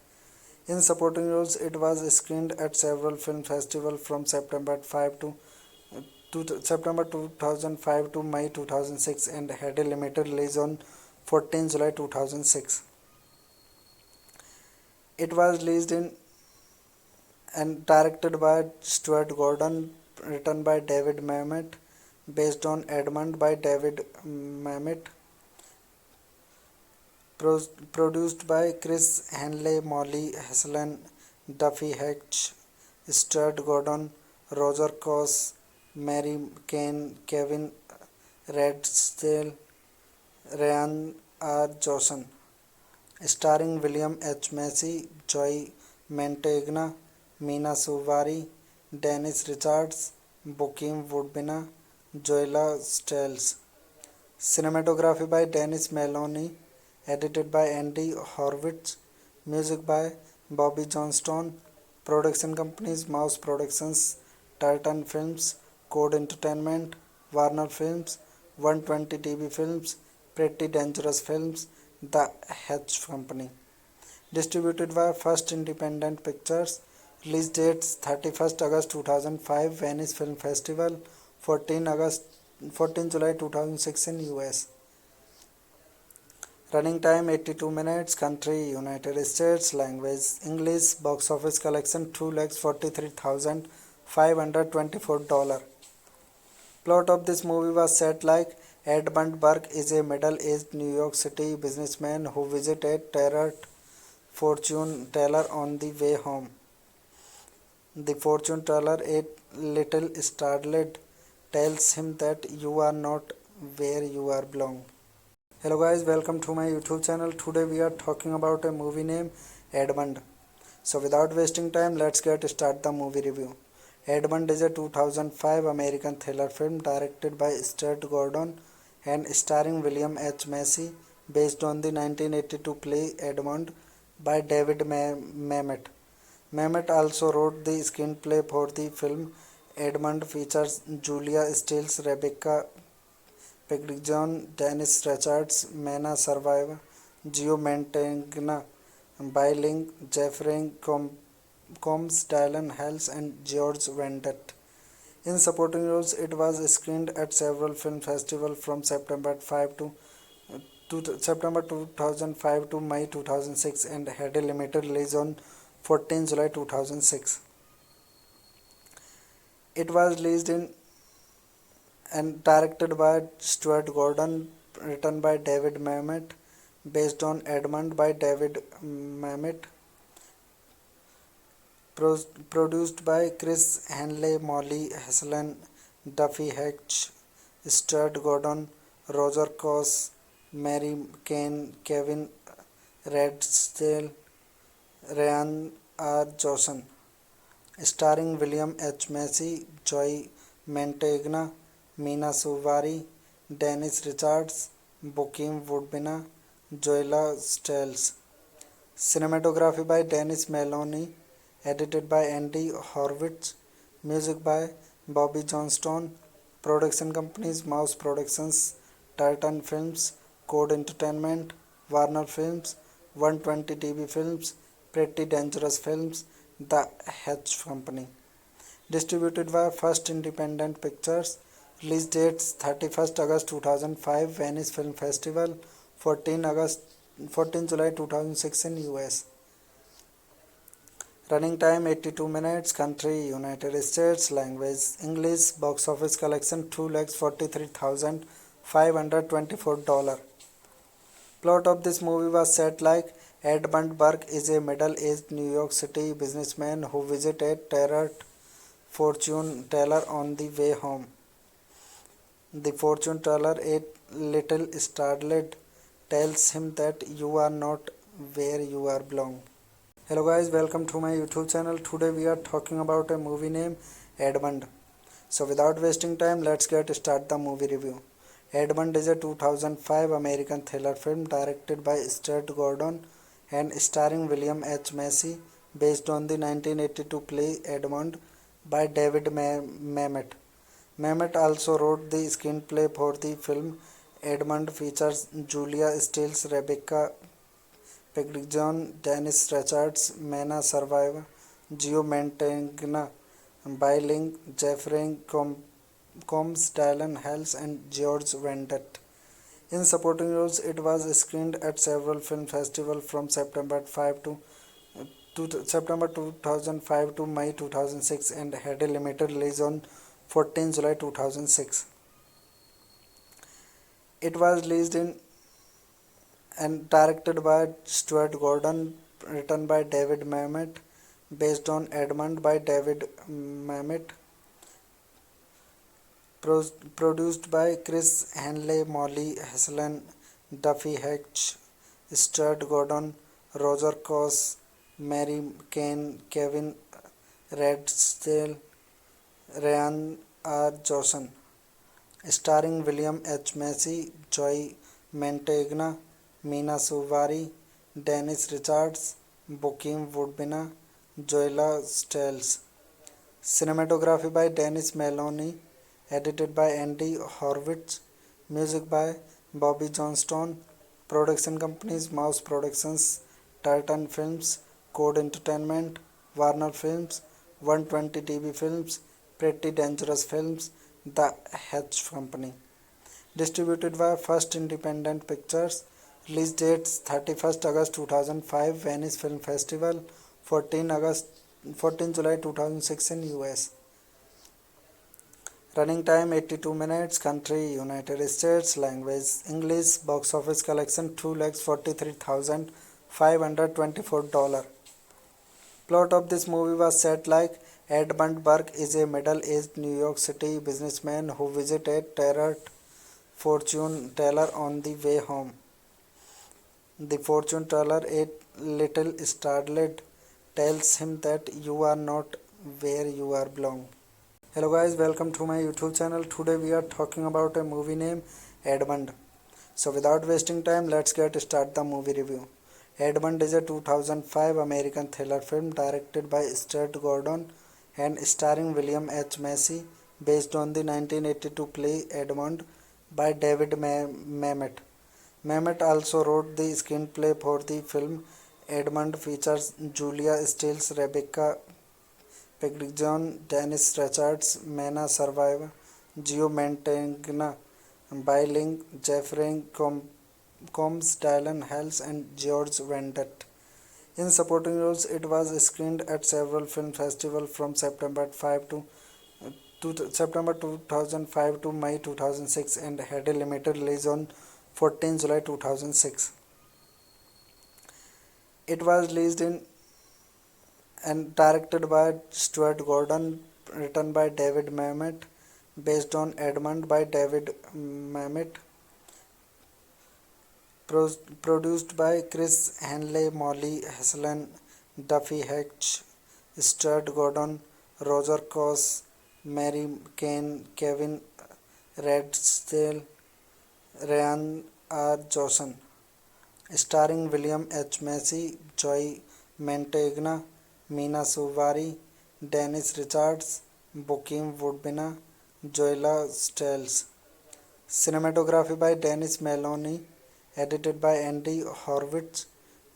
Speaker 2: In supporting roles, it was screened at several film festivals from September 2005 to May 2006 and had a limited release on 14 July 2006. It was released in and directed by Stuart Gordon, written by David Mamet, based on Edmund by David Mamet, produced by Chris Hanley, Molly Haslan, Duffy Hatch, Stuart Gordon, Roger Coss, Mary Kane, Kevin Redstale, Ryan R. Johnson. Starring William H. Macy, Joy Mantegna, Meena Suvari, Dennis Richards, Bokeem Woodbina, Joella Stiles. Cinematography by Dennis Maloney, edited by Andy Horwitz, music by Bobby Johnston, production companies Mouse Productions, Titan Films, Code Entertainment, Warner Films, 120 TV Films, Pretty Dangerous Films, The Hedge Company. Distributed by First Independent Pictures. Release dates 31st August 2005 Venice Film Festival, 14 July 2006 in US. Running time 82 minutes. Country United States. Language English. Box office collection $243,524. Plot of this movie was set like Edmund Burke is a middle-aged New York City businessman who visits a terror fortune teller on the way home. The fortune teller, a little startled, tells him that you are not where you are belong. Hello guys, welcome to my YouTube channel. Today we are talking about a movie named Edmund. So without wasting time, let's get start the movie review. Edmund is a 2005 American thriller film directed by Stuart Gordon and starring William H. Macy, based on the 1982 play Edmund by David Mamet. Mamet also wrote the screenplay for the film. Edmund features Julia Stiles, Rebecca Pegson, Dennis Richards, Mena Survivor, Gio Mantegna, Biling, Jeffrey Combs, Dylan Hales, and George Vendet. In supporting roles, it was screened at several film festivals from September 2005 to May 2006 and had a limited release on 14 July 2006. It was released in and directed by Stuart Gordon, written by David Mamet, based on Edmund by David Mamet, produced by Chris Hanley, Molly Haslan, Duffy Hatch, Stuart Gordon, Roger Coss, Mary Kane, Kevin Redstale, Ryan R. Johnson, starring William H. Macy, Joy Mantegna, Meena Suvari, Dennis Richards, Bokeem Woodbina, Joella Stiles. Cinematography by Dennis Maloney, edited by Andy Horwitz, music by Bobby Johnstone, production companies Mouse Productions, Titan Films, Code Entertainment, Warner Films, 120 TV Films, Pretty Dangerous Films, The Hatch Company. Distributed by First Independent Pictures. Release dates 31st August 2005 Venice Film Festival, 14 July 2006 in US. Running time 82 minutes. Country United States. Language English. Box office collection $2,43,524. Plot of this movie was set like Edmund Burke is a middle-aged New York City businessman who visits a terror fortune teller on the way home. The fortune teller, a little startled, tells him that you are not where you are belong. Hello guys, welcome to my YouTube channel. Today we are talking about a movie named Edmund. So without wasting time, let's get start the movie review. Edmund is a 2005 American thriller film directed by Stuart Gordon and starring William H. Macy, based on the 1982 play Edmund by David Mamet. Mamet also wrote the screenplay for the film. Edmund features Julia Stiles, Rebecca Pegdon, Dennis Richards, Mena Survivor, Gio Mantegna, Bailing, Jeffrey Combs, Dylan Hales, and George Wendt. In supporting roles, it was screened at several film festivals from September 2005 to May 2006 and had a limited release on 14 July 2006. It was released in and directed by Stuart Gordon, written by David Mamet, based on Edmund by David Mamet, produced by Chris Hanley, Molly Haslan, Duffy Hatch, Stuart Gordon, Roger Coss, Mary Kane, Kevin Redstale, Ryan R. Johnson, starring William H. Macy, Joy Mantegna, Meena Suvari, Dennis Richards, Bokeem Woodbina, Joella Stiles. Cinematography by Dennis Maloney, edited by Andy Horwitz, music by Bobby Johnstone, production companies Mouse Productions, Titan Films, Code Entertainment, Warner Films, 120 TV Films, Pretty Dangerous Films, The Hatch Company. Distributed by First Independent Pictures. Release dates 31st August 2005 Venice Film Festival, 14 July 2006 in US. Running time 82 minutes. Country United States. Language English. Box office collection $2,43,524. Plot of this movie was set like Edmund Burke is a middle-aged New York City businessman who visits a terror fortune teller on the way home. The fortune teller, a little startled, tells him that you are not where you are belong. Hello guys, welcome to my YouTube channel. Today we are talking about a movie named Edmund. So without wasting time, let's get start the movie review. Edmund is a 2005 American thriller film directed by Stuart Gordon and starring William H. Macy, based on the 1982 play Edmund by David Mamet. Mamet also wrote the screenplay for the film. Edmund features Julia Stiles, Rebecca Pegdon, Dennis Richards, Mena Survivor, Gio Mantegna, Bailing, Jeffrey Combs, Dylan Hales, and George Wendt. In supporting roles, it was screened at several film festivals from September September 2005 to May 2006 and had a limited release on 14 July 2006. It was released in and directed by Stuart Gordon, written by David Mamet, based on Edmund by David Mamet, produced by Chris Hanley, Molly Haslan, Duffy Hatch, Stuart Gordon, Roger Coss, Mary Kane, Kevin Redstale, Ryan R. Johnson, starring William H. Macy, Joy Mantegna, Meena Suvari, Dennis Richards, Bokeem Woodbina, Joella Stiles. Cinematography by Dennis Maloney, edited by Andy Horwitz,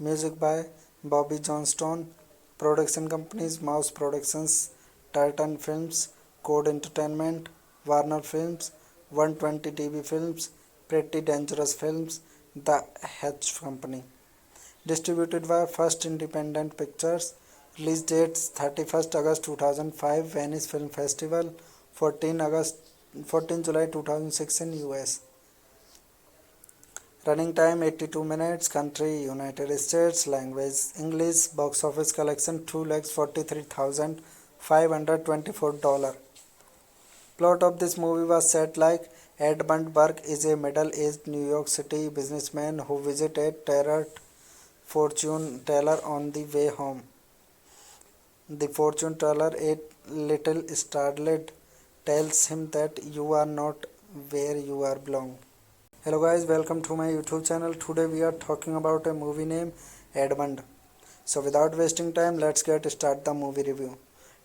Speaker 2: music by Bobby Johnstone, production companies Mouse Productions, Titan Films, Code Entertainment, Warner Films, 120 TV Films, Pretty Dangerous Films, The Hedge Company. Distributed by First Independent Pictures. Release dates 31st August 2005 Venice Film Festival, 14 July 2006 in US. Running time 82 minutes. Country United States. Language English. Box office collection $2,43,524. Plot of this movie was set like Edmund Burke is a middle-aged New York City businessman who visits a terror fortune teller on the way home. The fortune teller, a little startled, tells him that you are not where you are belong. Hello guys, welcome to my YouTube channel. Today we are talking about a movie named Edmund. So without wasting time, let's get start the movie review.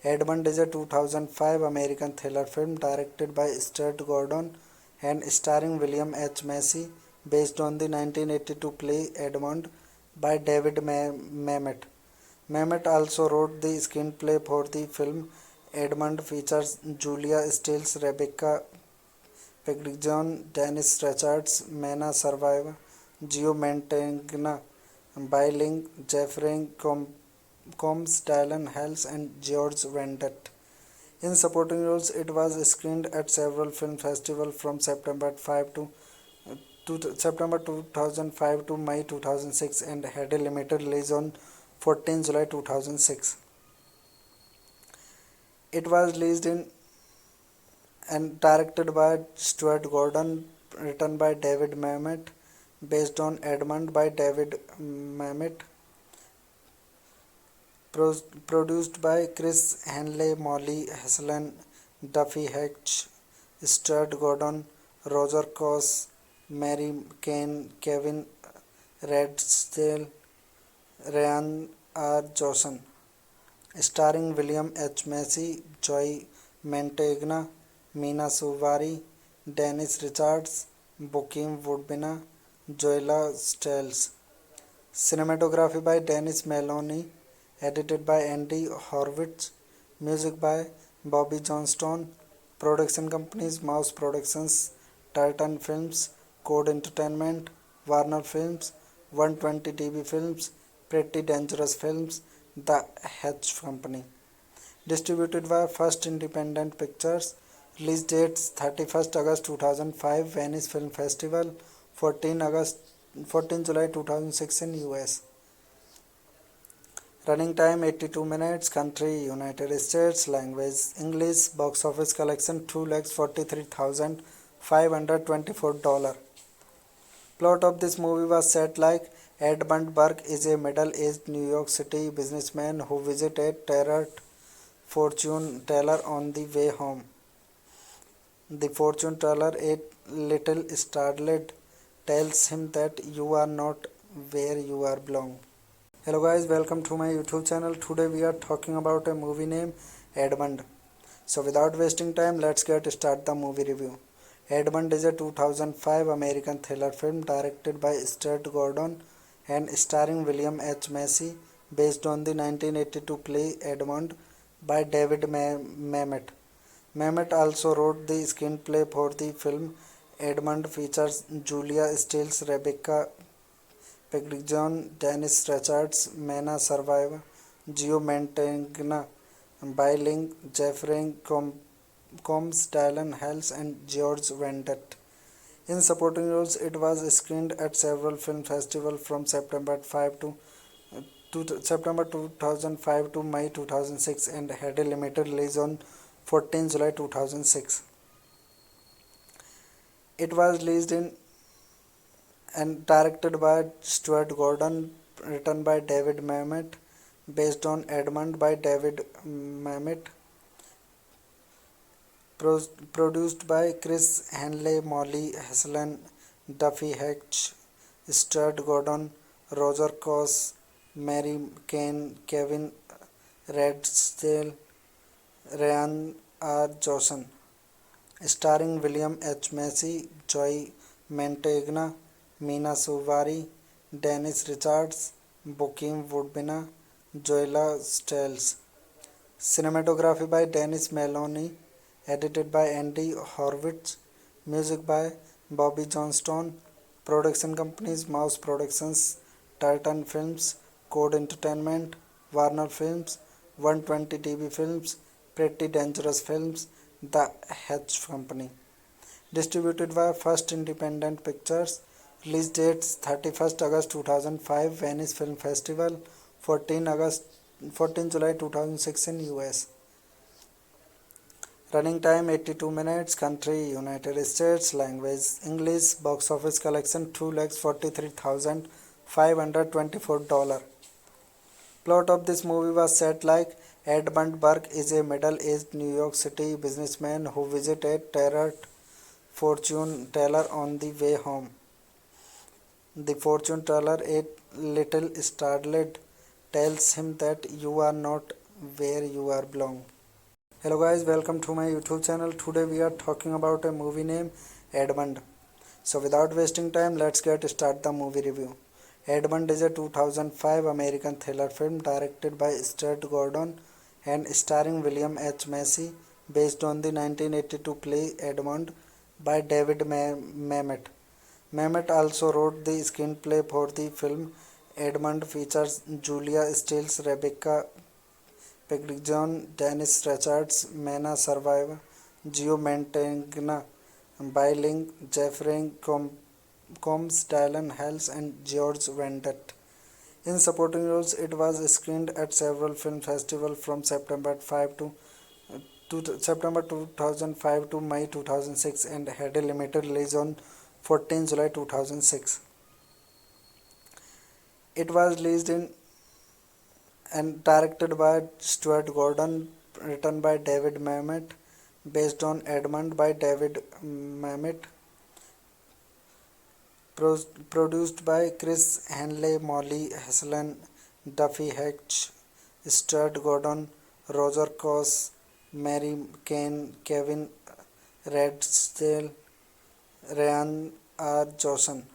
Speaker 2: Edmund is a 2005 American thriller film directed by Stuart Gordon and starring William H. Macy, based on the 1982 play Edmund by David Mamet. Mamet also wrote the screenplay for the film. Edmund features Julia Stiles, Rebecca Pegdon, Dennis Richards, Mena Survivor, Gio Mantegna, Biling, Jeffrey Combs, Dylan Hells, and George Wendt. In supporting roles, it was screened at several film festivals from September 2005 to May 2006 and had a limited release on 14 July 2006. It was released in and directed by Stuart Gordon, written by David Mamet, based on Edmund by David Mamet, produced by Chris Hanley, Molly Haslan, Duffy Hatch, Stuart Gordon, Roger Coss, Mary Kane, Kevin Redstale, Ryan R. Johnson, starring William H. Macy, Joy Mantegna, Meena Suvari, Dennis Richards, Bokeem Woodbina, Joella Stiles. Cinematography by Dennis Maloney, edited by Andy Horwitz, music by Bobby Johnstone, production companies Mouse Productions, Titan Films, Code Entertainment, Warner Films, 120 TV Films, Pretty Dangerous Films, The Hedge Company. Distributed by First Independent Pictures. Release dates 31st August 2005 Venice Film Festival, 14 July 2006 in US. Running time 82 minutes. Country United States. Language English. Box office collection $2,43,524. Plot of this movie was set like Edmund Burke is a middle-aged New York City businessman who visits a terror fortune teller on the way home. The fortune teller, a little startled, tells him that you are not where you are belong. Hello guys, welcome to my YouTube channel. Today we are talking about a movie named Edmund. So without wasting time, let's get start the movie review. Edmund is a 2005 American thriller film directed by Stuart Gordon and starring William H. Macy, based on the 1982 play Edmund by David Mamet. Mamet also wrote the screenplay for the film. Edmund features Julia Stiles, Rebecca Pegdon, Dennis Richards, Mena Survivor, Gio Mantegna, Biling, Jeffrey Combs, Dylan Hales, and George Wendt. In supporting roles, it was screened at several film festivals from September 2005 to May 2006 and had a limited release on 14 July 2006. It was released in and directed by Stuart Gordon, written by David Mamet, based on Edmund by David Mamet, produced by Chris Henley, Molly Haslan, Duffy Hatch, Stuart Gordon, Roger Coss, Mary Kane, Kevin Redstale, Ryan R. Johnson, starring William H. Macy, Joy Mantegna, Meena Suvari, Dennis Richards, Bokeem Woodbina, Joella Stiles. Cinematography by Dennis Maloney, edited by Andy Horwitz, music by Bobby Johnstone, production companies Mouse Productions, Titan Films, Code Entertainment, Warner Films, 120 TV Films, Pretty Dangerous Films, The Hedge Company. Distributed by First Independent Pictures. Release dates 31st August 2005 Venice Film Festival, 14 July 2006 in US. Running time 82 minutes. Country United States. Language English. Box office collection $243,524. Plot of this movie was set like Edmund Burke is a middle-aged New York City businessman who visits a terror fortune teller on the way home. The fortune teller, a little startled, tells him that you are not where you are belong. Hello guys, welcome to my YouTube channel. Today we are talking about a movie named Edmund. So without wasting time, let's get start the movie review. Edmund is a 2005 American thriller film directed by Stuart Gordon and starring William H. Macy, based on the 1982 play Edmund by David Mamet. Mamet also wrote the screenplay for the film. Edmund features Julia Stiles, Rebecca Pegson, Dennis Richards, Mena Survivor, Gio Mantegna, Biling, Jeffrey Combs, Dylan Hales, and George Wendt. In supporting roles, it was screened at several film festivals from September 2005 to May 2006 and had a limited release on 14 July 2006. It was released in and directed by Stuart Gordon, written by David Mamet, based on Edmund by David Mamet, produced by Chris Henley, Molly Haslan, Duffy Hatch, Stuart Gordon, Roger Coss, Mary Kane, Kevin Redstale, Ryan R. Johnson,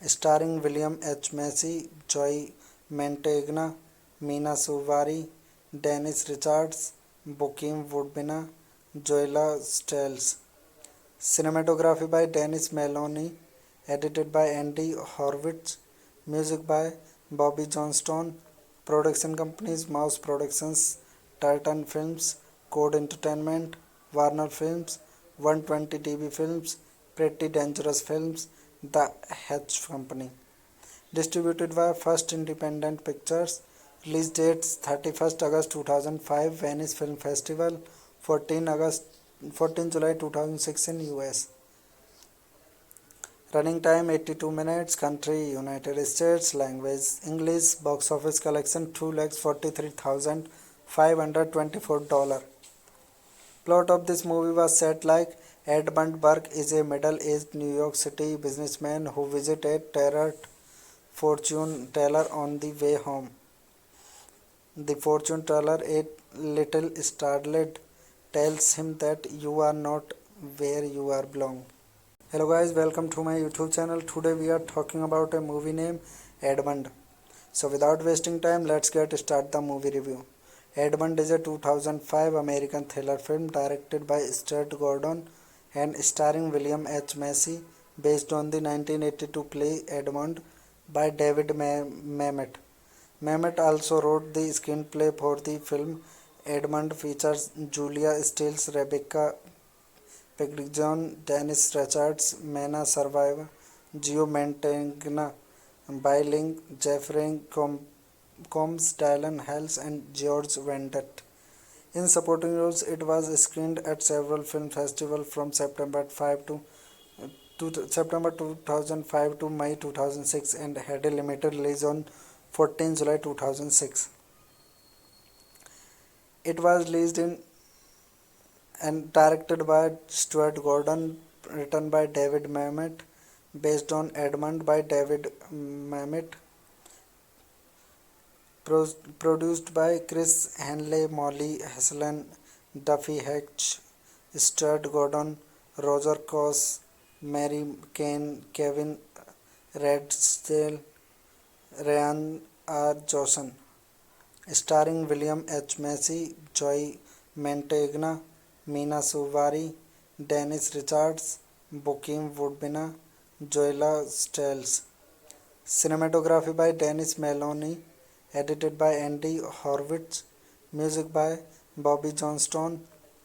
Speaker 2: starring William H. Macy, Joy Mantegna, Meena Suvari, Dennis Richards, Bokeem Woodbina, Joella Stiles. Cinematography by Dennis Maloney, edited by Andy Horwitz, music by Bobby Johnstone, production companies Mouse Productions, Titan Films, Code Entertainment, Warner Films, 120 TV Films, Pretty Dangerous Films, The Hedge Company. Distributed by First Independent Pictures. Release dates 31st August 2005 Venice Film Festival, 14 July 2006 in US. Running time 82 minutes. Country United States. Language English. Box office collection $243,524. Plot of this movie was set like Edmund Burke is a middle-aged New York City businessman who visits a terror fortune teller on the way home. The fortune teller, a little startled, tells him that you are not where you are belong. Hello guys, welcome to my YouTube channel. Today we are talking about a movie named Edmund. So without wasting time, let's get start the movie review. Edmund is a 2005 American thriller film directed by Stuart Gordon and starring William H. Macy, based on the 1982 play Edmund by David Mamet. Mamet also wrote the screenplay for the film. Edmund features Julia Stiles, Rebecca Pegdison, Dennis Richards, Mena Survivor, Gio Mantegna, Biling, Jeffrey Combs, Dylan Hales, and George Wendt. In supporting roles, it was screened at several film festivals from September 2005 to May 2006 and had a limited release on 14 July 2006. It was released in and directed by Stuart Gordon, written by David Mamet, based on Edmund by David Mamet, produced by Chris Hanley, Molly Haslan, Duffy Hatch, Stuart Gordon, Roger Coss, Mary Kane, Kevin Redstale, Ryan R. Johnson, starring William H. Macy, Joy Mantegna, Meena Suvari, Dennis Richards, Bokeem Woodbina, Joella Stiles. Cinematography by Dennis Maloney, edited by Andy Horwitz, music by Bobby Johnstone,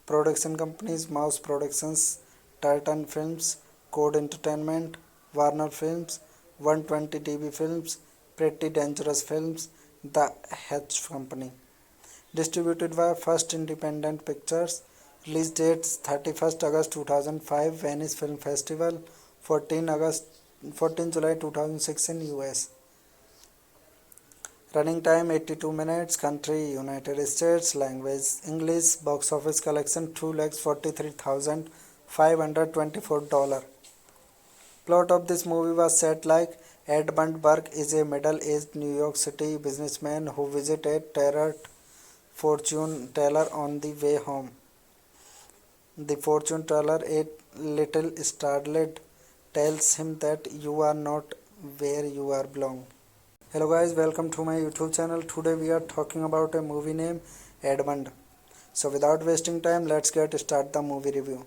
Speaker 2: production companies Mouse Productions, Titan Films, Code Entertainment, Warner Films, 120 TV Films, Pretty Dangerous Films, The Hedge Company. Distributed by First Independent Pictures. Release dates 31st August 2005 Venice Film Festival, 14 July 2006 in US. Running time 82 minutes. Country United States. Language English. Box office collection $243,524. Plot of this movie was set like Edmund Burke is a middle-aged New York City businessman who visits a terror fortune teller on the way home. The fortune teller, a little startled, tells him that you are not where you are belong. Hello guys, welcome to my YouTube channel. Today we are talking about a movie named Edmund. So without wasting time, let's get start the movie review.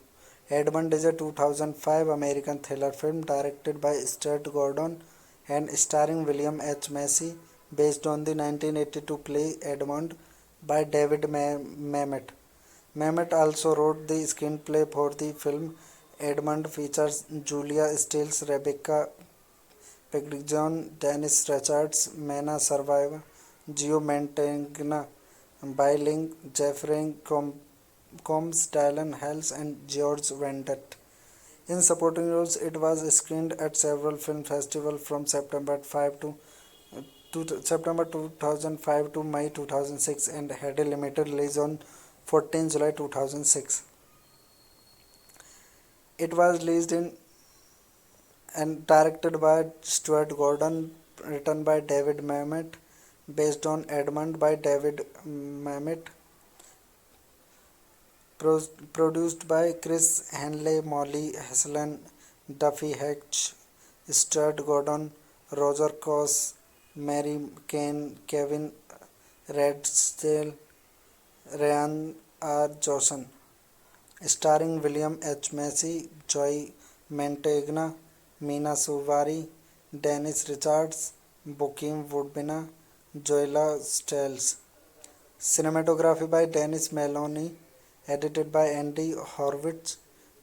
Speaker 2: Edmund is a 2005 American thriller film directed by Stuart Gordon and starring William H. Macy, based on the 1982 play Edmund by David Mamet. Mamet also wrote the screenplay for the film. Edmund features Julia Stiles, Rebecca Pegdison, Dennis Richards, Mena Survivor, Gio Mantegna, Biling, Jeffrey Combs, Dylan Hales, and George Wendt. In supporting roles, it was screened at several film festivals from September 2005 to May 2006 and had a limited release on 14 July 2006. It was released in and directed by Stuart Gordon, written by David Mamet, based on Edmund by David Mamet, produced by Chris Hanley, Molly Haslan, Duffy Hatch, Stuart Gordon, Roger Coss, Mary Kane, Kevin Redstale, Ryan R. Johnson, starring William H. Macy, Joy Mantegna, Meena Suvari, Dennis Richards, Bokeem Woodbina, Joella Stiles. Cinematography by Dennis Maloney, edited by Andy Horwitz,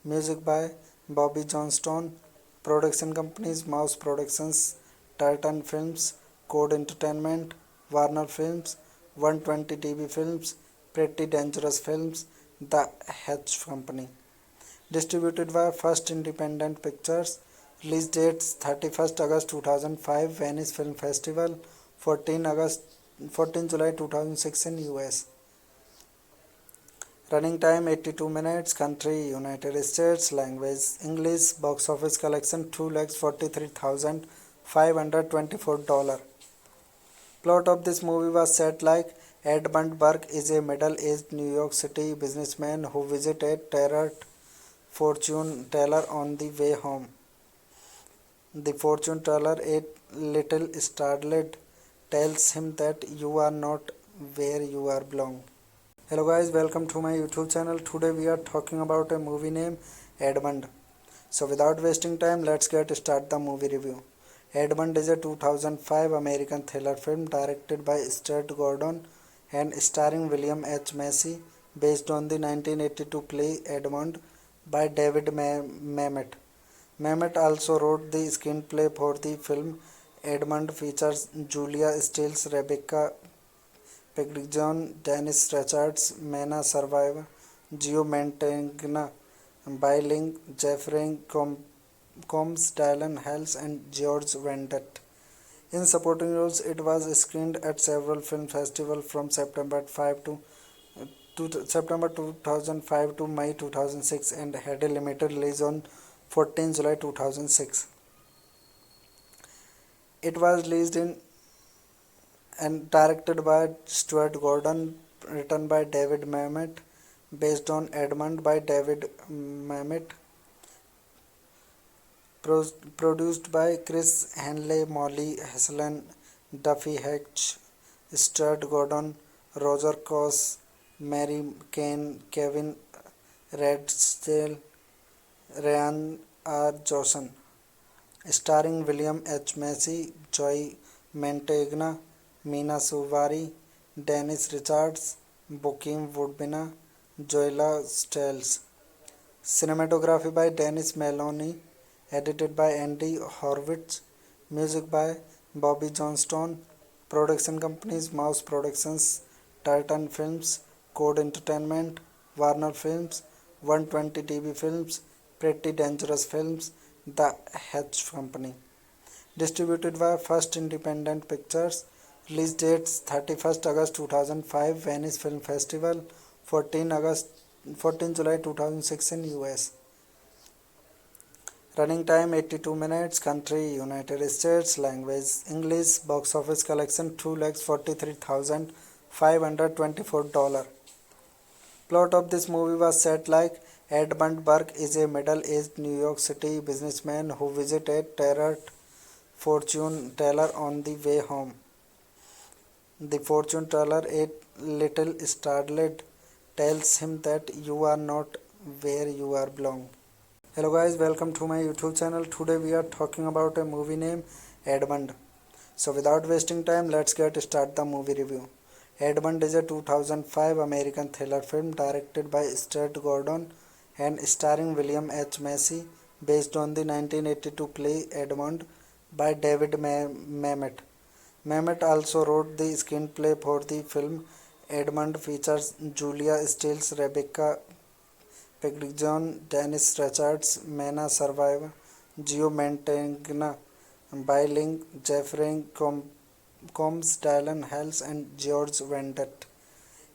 Speaker 2: music by Bobby Johnstone, production companies Mouse Productions, Titan Films, Code Entertainment, Warner Films, 120 TV Films, Pretty Dangerous Films, The Hedge Company. Distributed by First Independent Pictures. Release dates 31st August 2005 Venice Film Festival, 14 July 2006 in US. Running time 82 minutes. Country United States. Language English. Box office collection $243,524. Plot of this movie was set like Edmund Burke is a middle-aged New York City businessman who visits a terror fortune teller on the way home. The fortune teller, a little startled, tells him that you are not where you are belong. Hello guys, welcome to my YouTube channel. Today we are talking about a movie named Edmund. So without wasting time, let's get start the movie review. Edmund is a 2005 American thriller film directed by Stuart Gordon and starring William H. Macy, based on the 1982 play Edmund by David Mamet. Mamet also wrote the screenplay for the film. Edmund features Julia Stiles, Rebecca Pegson, Dennis Richards, Mena Survivor, Gio Mantegna, Biling, Jeffrey Combs, Dylan Hales, and George Vendet. In supporting roles, it was screened at several film festivals from September 2005 to May 2006 and had a limited release on 14 July 2006. It was released in and directed by Stuart Gordon, written by David Mamet, based on Edmund by David Mamet, produced by Chris Hanley, Molly Haslan, Duffy Hatch, Stuart Gordon, Roger Coss, Mary Kane, Kevin Redstale, Ryan R. Johnson, starring William H. Macy, Joy Mantegna, Mina Suvari, Dennis Richards, Bokeem Woodbina, Joella Stiles. Cinematography by Dennis Maloney, edited by Andy Horwitz, music by Bobby Johnstone, production companies Mouse Productions, Titan Films, Code Entertainment, Warner Films, 120 TV Films, Pretty Dangerous Films, The Hedge Company. Distributed by First Independent Pictures. Release dates 31st August 2005 Venice Film Festival, 14 July 2006 in US. Running time 82 minutes. Country United States. Language English. Box office collection $2,43,524. Plot of this movie was set like Edmund Burke is a middle-aged New York City businessman who visits a tarot fortune teller on the way home. The fortune teller, a little startled, tells him that you are not where you are belong. Hello guys, welcome to my YouTube channel. Today we are talking about a movie named Edmund. So without wasting time, let's get start the movie review. Edmund is a 2005 American thriller film directed by Stuart Gordon and starring William H. Macy, based on the 1982 play Edmund by David Mamet. Mamet also wrote the screenplay for the film. Edmund features Julia Stiles, Rebecca Pegson, Dennis Richards, Mena Survivor, Gio Mantegna, Biling, Jeffrey Combs, Dylan Hales, and George Vendet.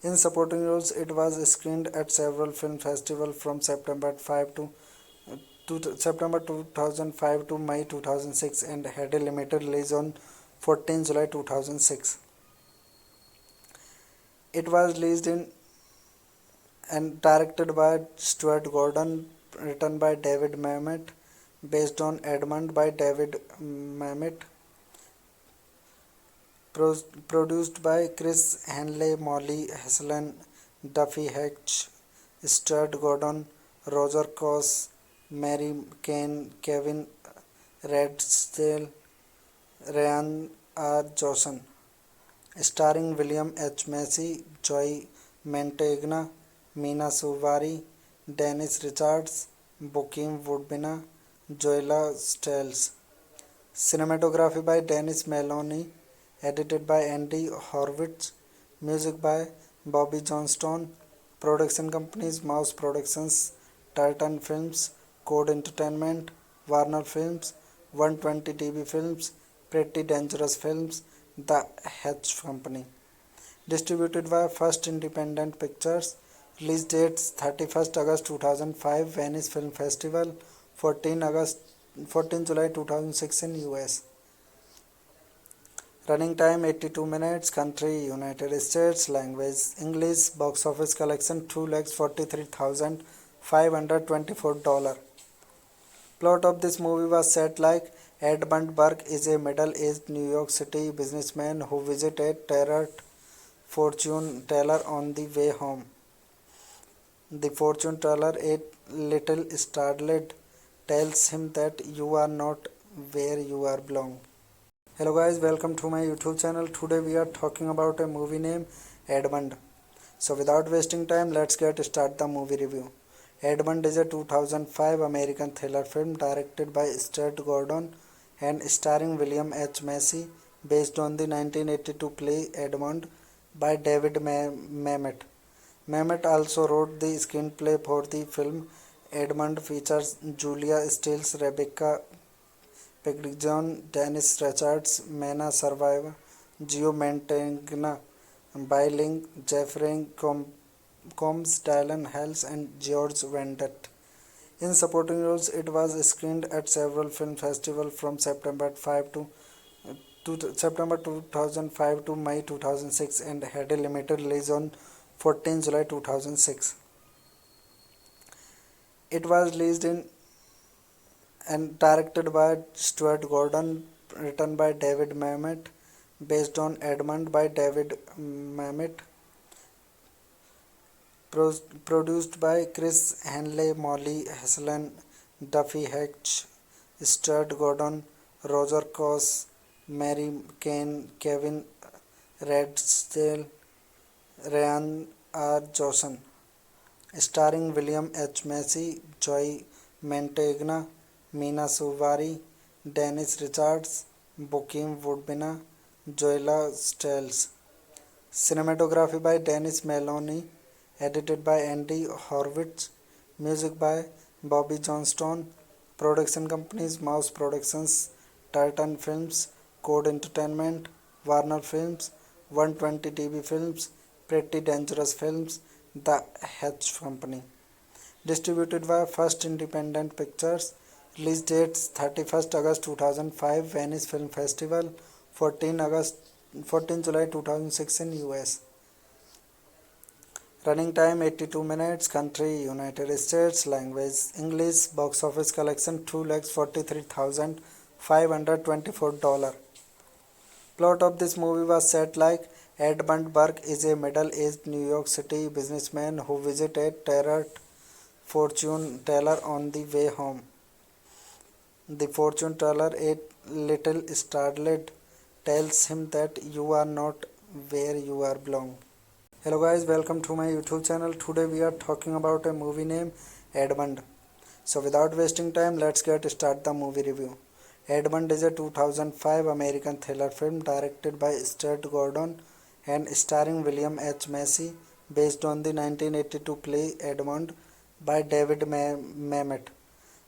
Speaker 2: In supporting roles, it was screened at several film festivals from September 2005 to May 2006 and had a limited release on 14 July 2006. It was released in and directed by Stuart Gordon, written by David Mamet, based on Edmund by David Mamet, produced by Chris Hanley, Molly Haslan, Duffy Hatch, Stuart Gordon, Roger Coss, Mary Kane, Kevin Redstale, Ryan R. Johnson, starring William H. Macy, Joy Mantegna, Mina Suvari, Dennis Richards, Bokeem Woodbina, Joella Stiles. Cinematography by Dennis Maloney, edited by Andy Horwitz, music by Bobby Johnstone, production companies Mouse Productions, Titan Films, Code Entertainment, Warner Films, 120 TV Films, Pretty Dangerous Films, The Hedge Company. Distributed by First Independent Pictures. Release dates 31st August 2005 Venice Film Festival, 14 July 2006 in US. Running time 82 minutes. Country United States. Language English. Box office collection $2,43,524. Plot of this movie was set like Edmund Burke is a middle-aged New York City businessman who visits a tarot fortune teller on the way home. The fortune teller, a little startled, tells him that you are not where you are belong. Hello guys, welcome to my YouTube channel. Today we are talking about a movie named Edmund. So without wasting time, let's get start the movie review. Edmund is a 2005 American thriller film directed by Stuart Gordon and starring William H. Macy, based on the 1982 play Edmund by David Mamet. Mamet also wrote the screenplay for the film. Edmund features Julia Stiles, Rebecca Pegson, Dennis Richards, Mena Survivor, Gio Mantegna, Biling, Jeffrey Combs, Dylan Hales, and George Vendet. In supporting roles, it was screened at several film festivals from September 2005 to May 2006 and had a limited release on 14 July 2006. It was released in and directed by Stuart Gordon, written by David Mamet, based on Edmund by David Mamet, produced by Chris Hanley, Molly Haslan, Duffy Hatch, Stuart Gordon, Roger Coss, Mary Kane, Kevin Redstale, Ryan R. Johnson, starring William H. Macy, Joy Mantegna, Mina Suvari, Dennis Richards, Bokeem Woodbina, Joella Stiles. Cinematography by Dennis Maloney, edited by Andy Horwitz, music by Bobby Johnstone, production companies Mouse Productions, Titan Films, Code Entertainment, Warner Films, 120 TV Films, Pretty Dangerous Films, The Hatch Company. Distributed by First Independent Pictures. Release dates 31st August 2005 Venice Film Festival, 14 July 2006 in US. Running time 82 minutes. Country United States. Language English. Box office collection $243,524. Plot of this movie was set like Edmund Burke is a middle-aged New York City businessman who visits a terror fortune teller on the way home. The fortune teller, a little startled, tells him that you are not where you are belong. Hello guys, welcome to my YouTube channel. Today we are talking about a movie named Edmund. So without wasting time, let's get start the movie review. Edmund is a 2005 American thriller film directed by Stuart Gordon and starring William H. Macy, based on the 1982 play Edmund by David Mamet.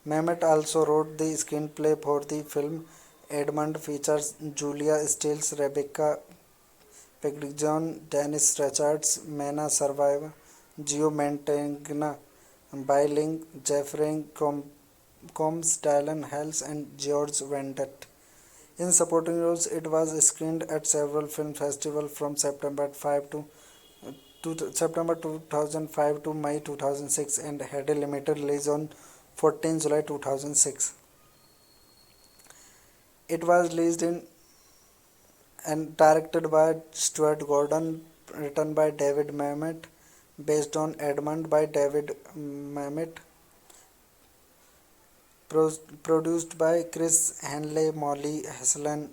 Speaker 2: Mamet also wrote the screenplay for the film. Edmund features Julia Stiles, Rebecca Pegson, Dennis Richards, Mena Survivor, Gio Mantegna, Biling, Jeffrey Combs, Dylan Hales, and George Vendet. In supporting roles, it was screened at several film festivals from September 2005 to May 2006 and had a limited release on 14 July 2006. It was released in and directed by Stuart Gordon, written by David Mamet, based on Edmund by David Mamet, produced by Chris Hanley, Molly Haslan,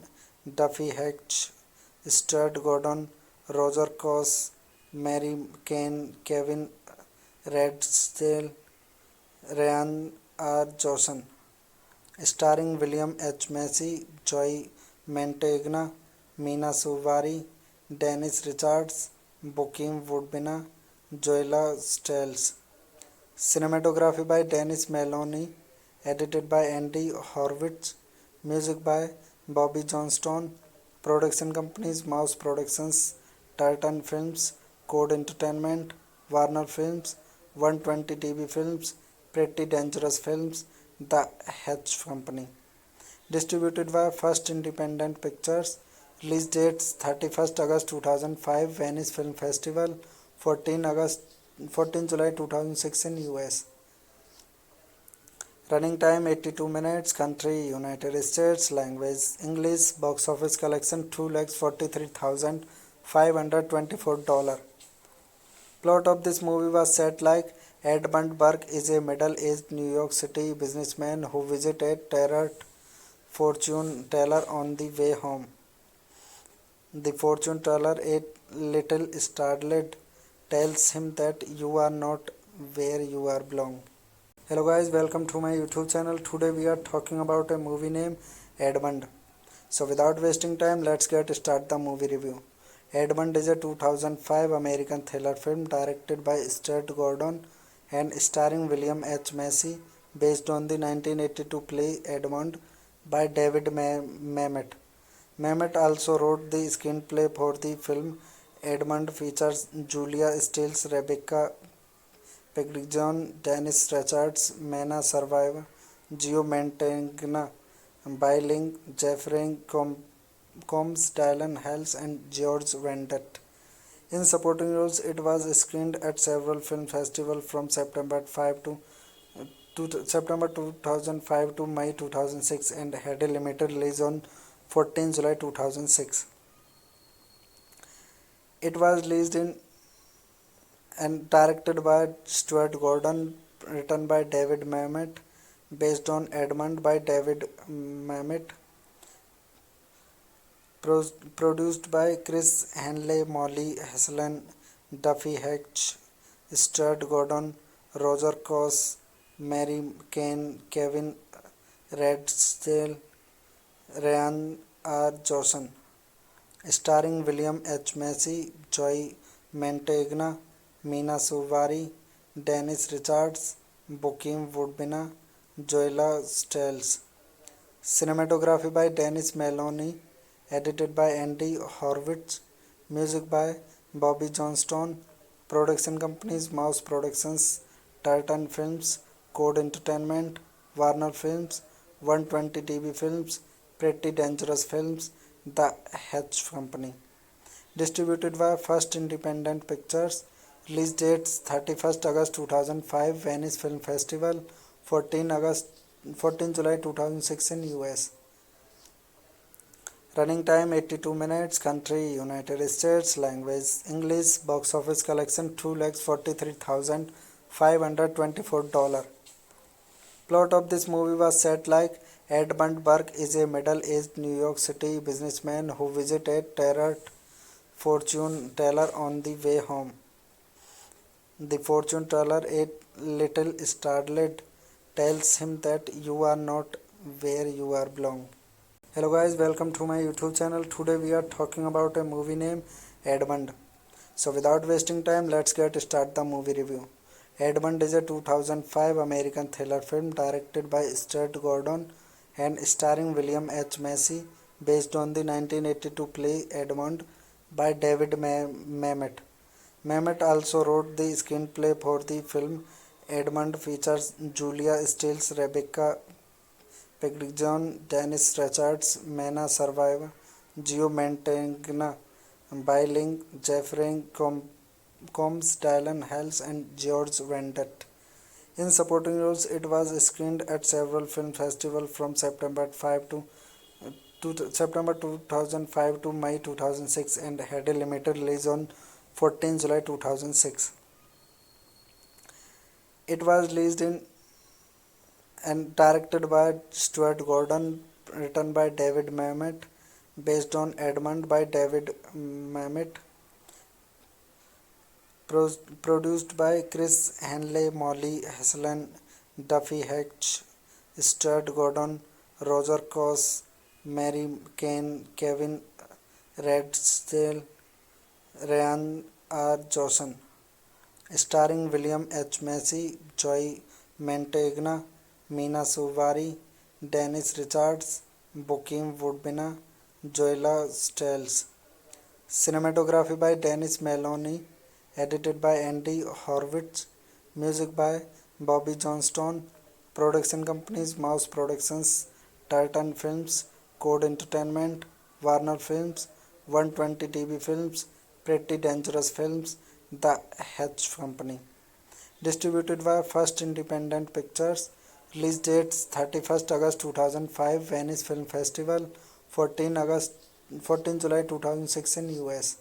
Speaker 2: Duffy Hatch, Stuart Gordon, Roger Coss, Mary Kane, Kevin Redstale, Ryan R. Johnson, starring William H. Macy, Joy Mantegna, Mina Suvari, Dennis Richards, Bokeem Woodbina, Joella Stiles. Cinematography by Dennis Maloney, edited by Andy Horwitz, music by Bobby Johnstone, production companies Mouse Productions, Titan Films, Code Entertainment, Warner Films, 120 TV Films, Pretty Dangerous Films, The Hatch Company. Distributed by First Independent Pictures. Release dates 31st August 2005 Venice Film Festival, 14 July 2006 in US. Running time 82 minutes. Country United States. Language English. Box office collection $243,524. Plot of this movie was set like Edmund Burke is a middle-aged New York City businessman who visits a terror fortune teller on the way home. The fortune teller, a little startled, tells him that you are not where you are belong. Hello guys, welcome to my YouTube channel. Today we are talking about a movie named Edmund. So without wasting time, let's get start the movie review. Edmund is a 2005 American thriller film directed by Stuart Gordon and starring William H. Macy, based on the 1982 play Edmund by David Mamet. Mamet also wrote the screenplay for the film. Edmund features Julia Stiles, Rebecca Pegson, Dennis Richards, Mena Survivor, Gio Mantegna, Biling, Jeffrey Combs, Dylan Hales, and George Wendt. In supporting roles, it was screened at several film festivals from September 2005 to May 2006 and had a limited release on 14 July 2006. It was released in and directed by Stuart Gordon, written by David Mamet, based on Edmund by David Mamet, produced by Chris Hanley, Molly Haslan, Duffy Hatch, Stuart Gordon, Roger Coss, Mary Kane, Kevin Redstale, Ryan R. Johnson, starring William H. Macy, Joy Mantegna, Mina Suvari, Dennis Richards, Bokeem Woodbina, Joella Stiles. Cinematography by Dennis Maloney, edited by Andy Horwitz, music by Bobby Johnstone, production companies Mouse Productions, Titan Films, Code Entertainment, Warner Films, 120 TV Films, Pretty Dangerous Films, The Hatch Company. Distributed by First Independent Pictures. Release dates 31st August 2005 Venice Film Festival, 14 July 2006 in US. Running time 82 minutes. Country United States. Language English. Box office collection $243,524. Plot of this movie was set like Edmund Burke is a middle-aged New York City businessman who visits a tarot fortune teller on the way home. The fortune teller, a little startled, tells him that you are not where you are belong. Hello guys, welcome to my YouTube channel. Today we are talking about a movie named Edmund. So without wasting time, let's get start the movie review. Edmund is a 2005 American thriller film directed by Stuart Gordon and starring William H. Macy, based on the 1982 play Edmund by David Mamet. Mamet also wrote the screenplay for the film. Edmund features Julia Stiles, Rebecca Pegson, Dennis Richards, Mena Survivor, Gio Mantegna, Biling, Jeffrey Combs, Dylan Hales, and George Wendt. In supporting roles, it was screened at several film festivals from September 2005 to May 2006 and had a limited release on 14 July 2006. It was released in and directed by Stuart Gordon, written by David Mamet, based on Edmund by David Mamet, produced by Chris Hanley, Molly Haslan, Duffy Hatch, Stuart Gordon, Roger Coss, Mary Kane, Kevin Redstale, Ryan R. Johnson, starring William H. Macy, Joy Mantegna, Mina Suvari, Dennis Richards, Bokeem Woodbina, Joella Stiles. Cinematography by Dennis Maloney, edited by Andy Horwitz, music by Bobby Johnstone, production companies Mouse Productions, Titan Films, Code Entertainment, Warner Films, 120 TV Films, Pretty Dangerous Films, The Hatch Company. Distributed by First Independent Pictures. Release dates 31st August 2005 Venice Film Festival, 14 July 2006 in US.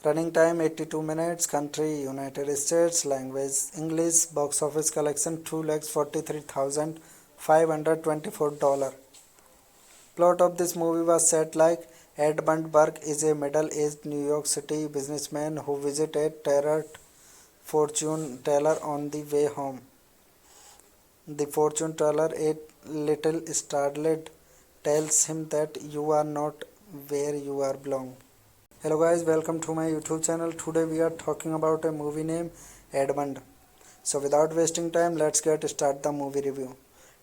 Speaker 2: Running time 82 minutes. Country United States. Language English. Box office collection $243,524. Plot of this movie was set like Edmund Burke is a middle-aged New York City businessman who visits a terror fortune teller on the way home. The fortune teller, a little startled, tells him that you are not where you are belong. Hello guys, welcome to my YouTube channel. Today we are talking about a movie named Edmund. So without wasting time, let's get start the movie review.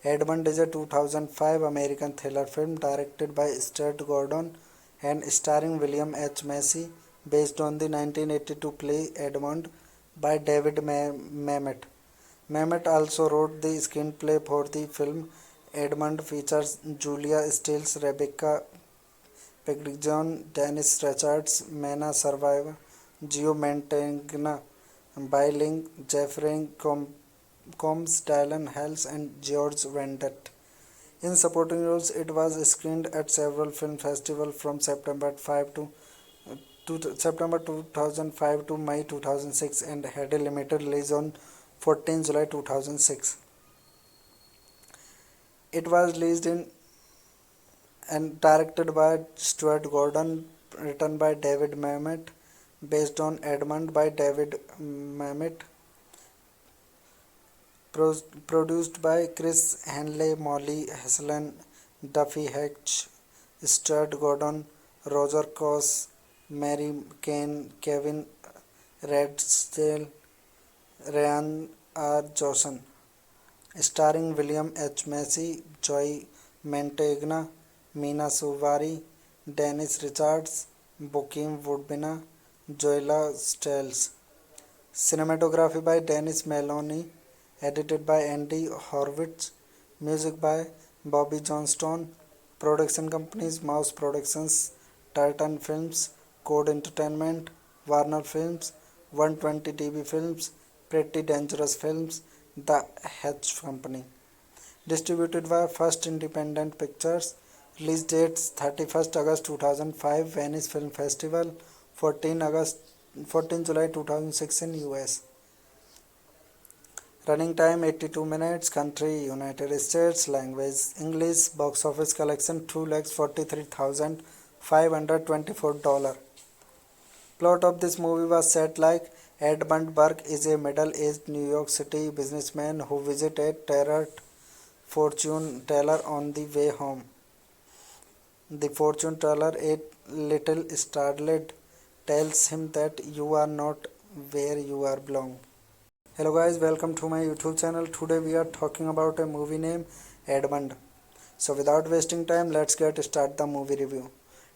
Speaker 2: Edmund is a 2005 American thriller film directed by Stuart Gordon and starring William H. Macy, based on the 1982 play Edmund by David Mamet. Mamet also wrote the screenplay for the film. Edmund features Julia Stiles, Rebecca Pegdon, Dennis Richards, Mena Survivor, Gio Mantegna, Biling, Jeffrey Combs, Dylan Hales, and George Wendt. In supporting roles, it was screened at several film festivals from September 2005 to May 2006 and had a limited release on 14 July 2006. It was released in and directed by Stuart Gordon, written by David Mamet, based on Edmund by David Mamet, produced by Chris Hanley, Molly Haslan, Duffy Hatch, Stuart Gordon, Roger Coss, Mary Kane, Kevin Redstale, Ryan R. Johnson, starring William H. Macy, Joy Mantegna, Mina Suvari, Dennis Richards, Bokeem Woodbina, Joella Stiles. Cinematography by Dennis Maloney, edited by Andy Horwitz, music by Bobby Johnston, production companies Mouse Productions, Titan Films, Code Entertainment, Warner Films, 120 TV Films, Pretty Dangerous Films, The Hedge Company. Distributed by First Independent Pictures. Release dates 31st August 2005 Venice Film Festival, 14 July 2006 in US. Running time 82 minutes. Country United States. Language English. Box office collection $243,524. Plot of this movie was set like Edmund Burke is a middle-aged New York City businessman who visits a terror fortune teller on the way home. The fortune teller, a little startled, tells him that you are not where you are belong. Hello guys, welcome to my YouTube channel. Today we are talking about a movie named Edmund. So without wasting time, let's get start the movie review.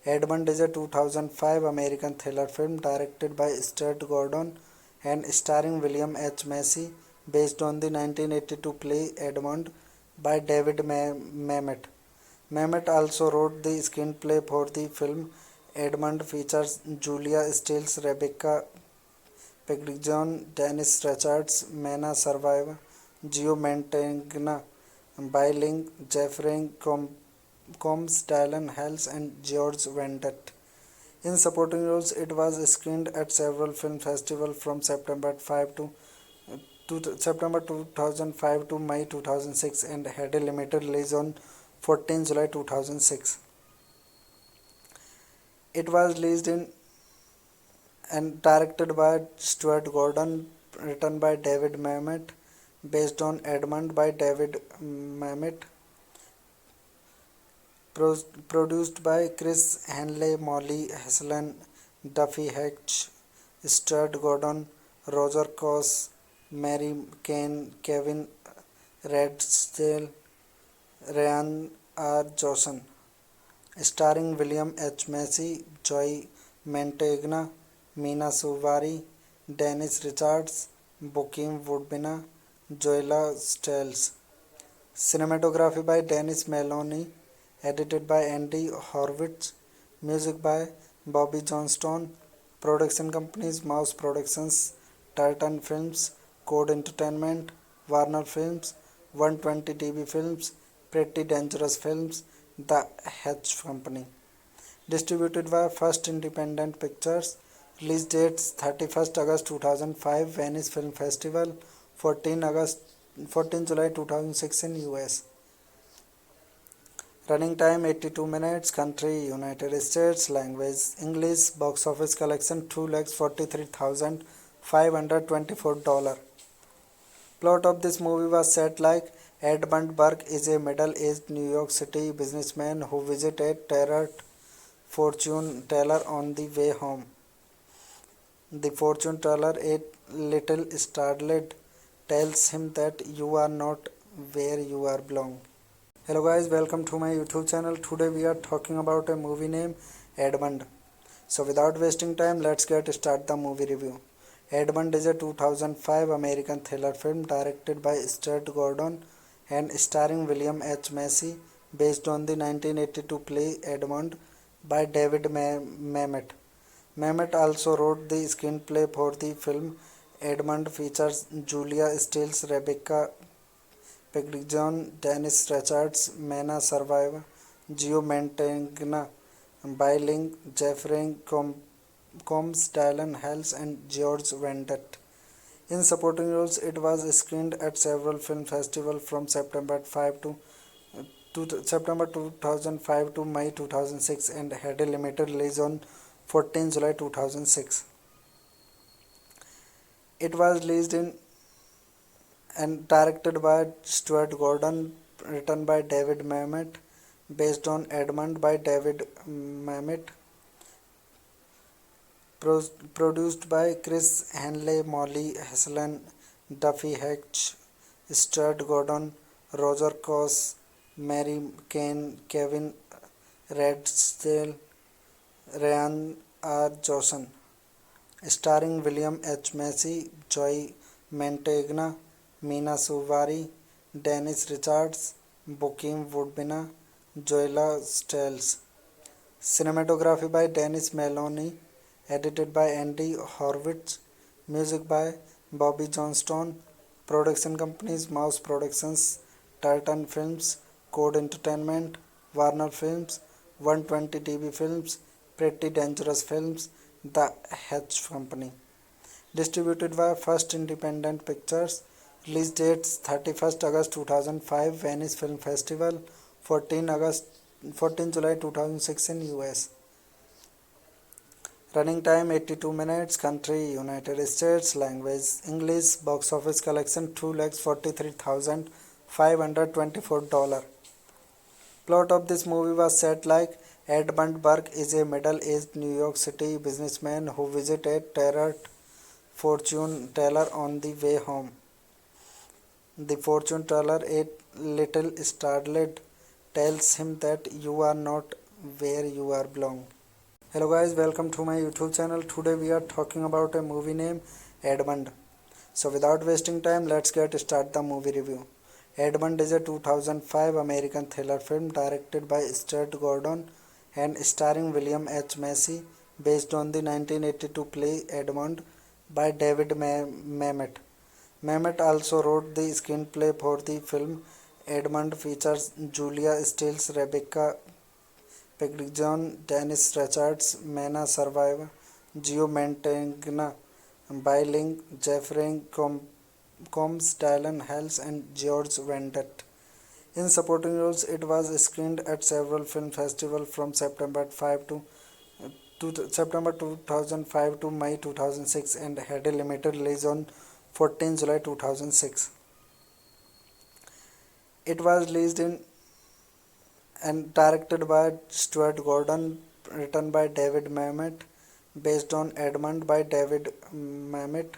Speaker 2: Edmund is a 2005 American thriller film directed by Stuart Gordon and starring William H. Macy, based on the 1982 play Edmund by David Mamet. Mamet also wrote the screenplay for the film. Edmund features Julia Stiles, Rebecca Pegdon, Dennis Richards, Mena Survivor, Gio Mantegna, Biling, Jeffrey Combs, Dylan Hales, and George Wendt. In supporting roles, it was screened at several film festivals from September 2005 to May 2006 and had a limited release on 14 July 2006. It was released in and directed by Stuart Gordon, written by David Mamet, based on Edmund by David Mamet, produced by Chris Hanley, Molly Haslan, Duffy Hatch, Stuart Gordon, Roger Coss, Mary Kane, Kevin Redstale, Ryan R. Johnson, starring William H. Macy, Joy Mantegna, Mina Suvari, Dennis Richards, Bokeem Woodbina, Joella Stiles. Cinematography by Dennis Maloney, edited by Andy Horwitz, music by Bobby Johnston, production companies Mouse Productions, Titan Films, Code Entertainment, Warner Films, 120 TV Films, Pretty Dangerous Films, The Hedge Company. Distributed by First Independent Pictures. Release dates 31st August 2005 Venice Film Festival, 14 July 2006 in US. Running time 82 minutes. Country United States. Language English. Box office collection $2,43,524. Plot of this movie was set like Edmund Burke is a middle-aged New York City businessman who visits a terror fortune teller on the way home. The fortune teller, a little startled, tells him that you are not where you are belong. Hello guys, welcome to my YouTube channel. Today we are talking about a movie named Edmund. So without wasting time, let's get start the movie review. Edmund is a 2005 American thriller film directed by Stuart Gordon and starring William H. Macy, based on the 1982 play Edmund by David Mamet. Mamet also wrote the screenplay for the film. Edmund features Julia Stiles, Rebecca Pegson, Dennis Richards, Mena Survivor, Gio Mantegna, Biling, Jeffrey Combs, Dylan Hells, and George Wendt. In supporting roles, it was screened at several film festivals from September 2005 to May 2006 and had a limited release on 14 July 2006. It was released in and directed by Stuart Gordon, written by David Mamet, based on Edmund by David Mamet, produced by Chris Hanley, Molly Haslan, Duffy Hatch, Stuart Gordon, Roger Coss, Mary Kane, Kevin Redstale, Ryan R. Johnson, starring William H. Macy, Joy Mantegna, Meena Suvari, Dennis Richards, Bokeem Woodbina, Joella Stiles. Cinematography by Dennis Maloney, edited by Andy Horwitz, music by Bobby Johnston. Production companies: Mouse Productions, Titan Films, Code Entertainment, Warner Films, 120 TV Films, Pretty Dangerous Films, The Hatch Company. Distributed by First Independent Pictures. Release dates: 31st August 2005 Venice Film Festival, 14 July 2006 in US. Running time 82 minutes. Country United States. Language English. Box office collection $2,43,524. Plot of this movie was set like Edmund Burke is a middle-aged New York City businessman who visits a terror fortune teller on the way home. The fortune teller, a little startled, tells him that you are not where you are belong. Hello guys, welcome to my YouTube channel. Today we are talking about a movie named Edmund. So without wasting time, let's get start the movie review. Edmund is a 2005 American thriller film directed by Stuart Gordon and starring William H. Macy, based on the 1982 play Edmund by David Mamet. Mamet also wrote the screenplay for the film. Edmund features Julia Stiles, Rebecca Pegson, Dennis Richards, Mena Survivor, Gio Mantegna, Biling, Jeffrey Combs, Dylan Hells, and George Wendt. In supporting roles, it was screened at several film festivals from September 2005 to May 2006 and had a limited release on 14 July 2006. It was released in and directed by Stuart Gordon, written by David Mamet, based on Edmund by David Mamet,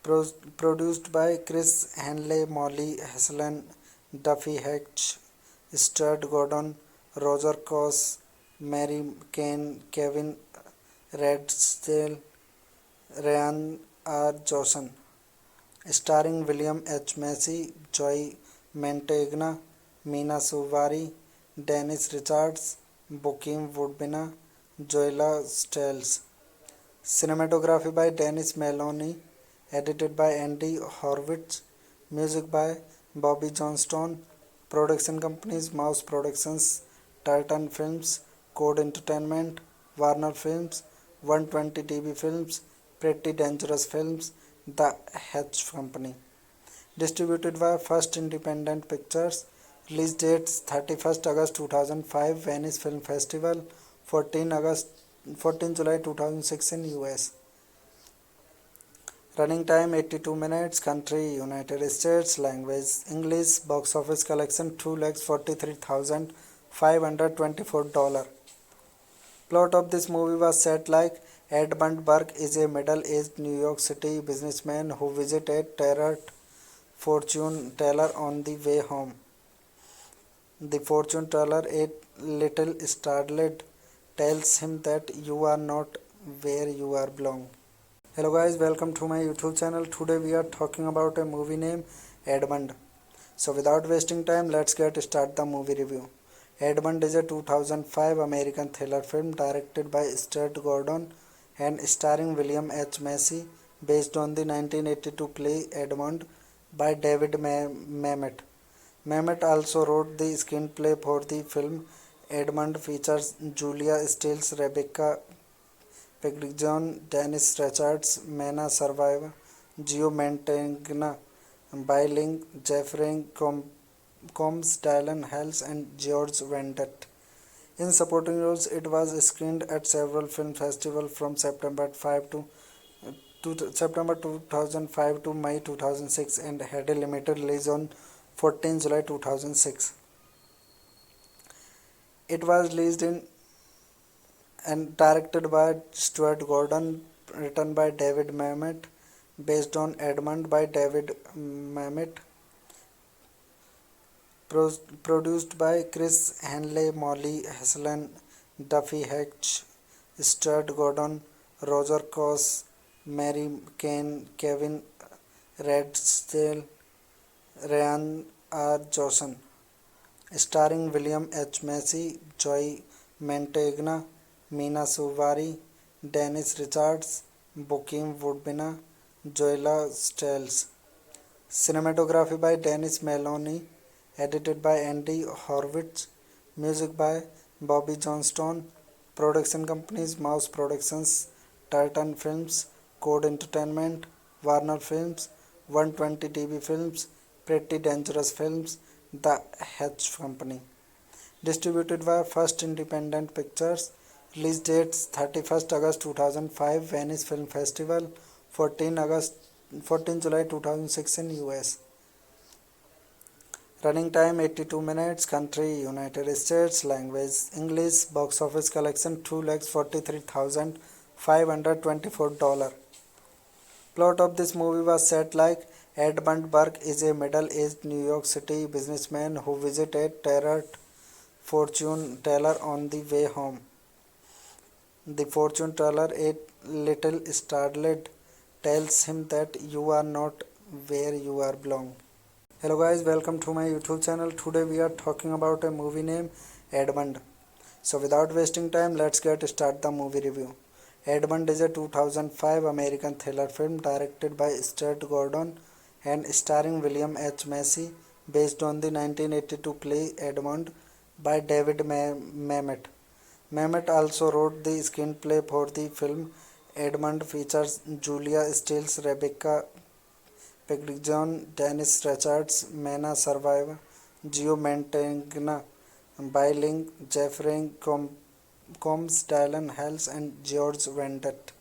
Speaker 2: produced by Chris Hanley, Molly Haslan, Duffy Hatch, Stuart Gordon, Roger Coss, Mary Kane, Kevin Redstale, Ryan R. Johnson, starring William H. Macy, Joy Mantegna, Meena Suvari, Dennis Richards, Bokeem Woodbina, Joella Stiles. Cinematography by Dennis Maloney, edited by Andy Horwitz, music by Bobby Johnston. Production companies: Mouse Productions, Titan Films, Code Entertainment, Warner Films, 120 TV Films, Pretty Dangerous Films, The Hatch Company. Distributed by First Independent Pictures. Release dates 31st August 2005 Venice Film Festival, 14 July 2006 in US. Running time 82 minutes. Country United States. Language English. Box office collection $243,524. Plot of this movie was set like Edmund Burke is a middle-aged New York City businessman who visits a terror fortune teller on the way home. The fortune teller, a little startled, tells him that you are not where you are belong. Hello guys, welcome to my YouTube channel. Today we are talking about a movie named Edmund. So without wasting time, let's get start the movie review. Edmund is a 2005 American thriller film directed by Stuart Gordon and starring William H. Macy, based on the 1982 play Edmund by David Mamet. Mamet also wrote the screenplay for the film. Edmund features Julia Stiles, Rebecca Pegson, Dennis Richards, Mena Survivor, Gio Mantegna, Biling, Jeffrey Combs, Dylan Hells, and George Wendt. In supporting roles, it was screened at several film festivals from September 2005 to May 2006 and had a limited release on 14 July 2006. It was released in and directed by Stuart Gordon, written by David Mamet, based on Edmund by David Mamet, produced by Chris Hanley, Molly Haslan, Duffy Hatch, Stuart Gordon, Roger Coss, Mary Kane, Kevin Redstale, Ryan R. Johnson, starring William H. Macy, Joy Mantegna, Mina Suvari, Dennis Richards, Bokeem Woodbina, Joella Stiles. Cinematography by Dennis Maloney, edited by Andy Horwitz, music by Bobby Johnstone, production companies Mouse Productions, Tartan Films, Code Entertainment, Warner Films, 120 TV Films, Pretty Dangerous Films, The Hatch Company. Distributed by First Independent Pictures. Release dates 31st August 2005 Venice Film Festival, 14 July 2006 in US. Running time 82 minutes. Country United States. Language English. Box office collection $243,524. Plot of this movie was set like Edmund Burke is a middle-aged New York City businessman who visits a terror fortune teller on the way home. The fortune teller, a little startled, tells him that you are not where you are belong. Hello guys, welcome to my YouTube channel. Today we are talking about a movie named Edmund. So without wasting time, let's get start the movie review. Edmund is a 2005 American thriller film directed by Stuart Gordon and starring William H. Macy, based on the 1982 play Edmund by David Mamet. Mamet also wrote the screenplay for the film. Edmund features Julia Stiles, Rebecca Pegson, Dennis Richards, Mena Survivor, Gio Mantegna, Biling, Jeffrey Combs, Dylan Hells, and George Wendt.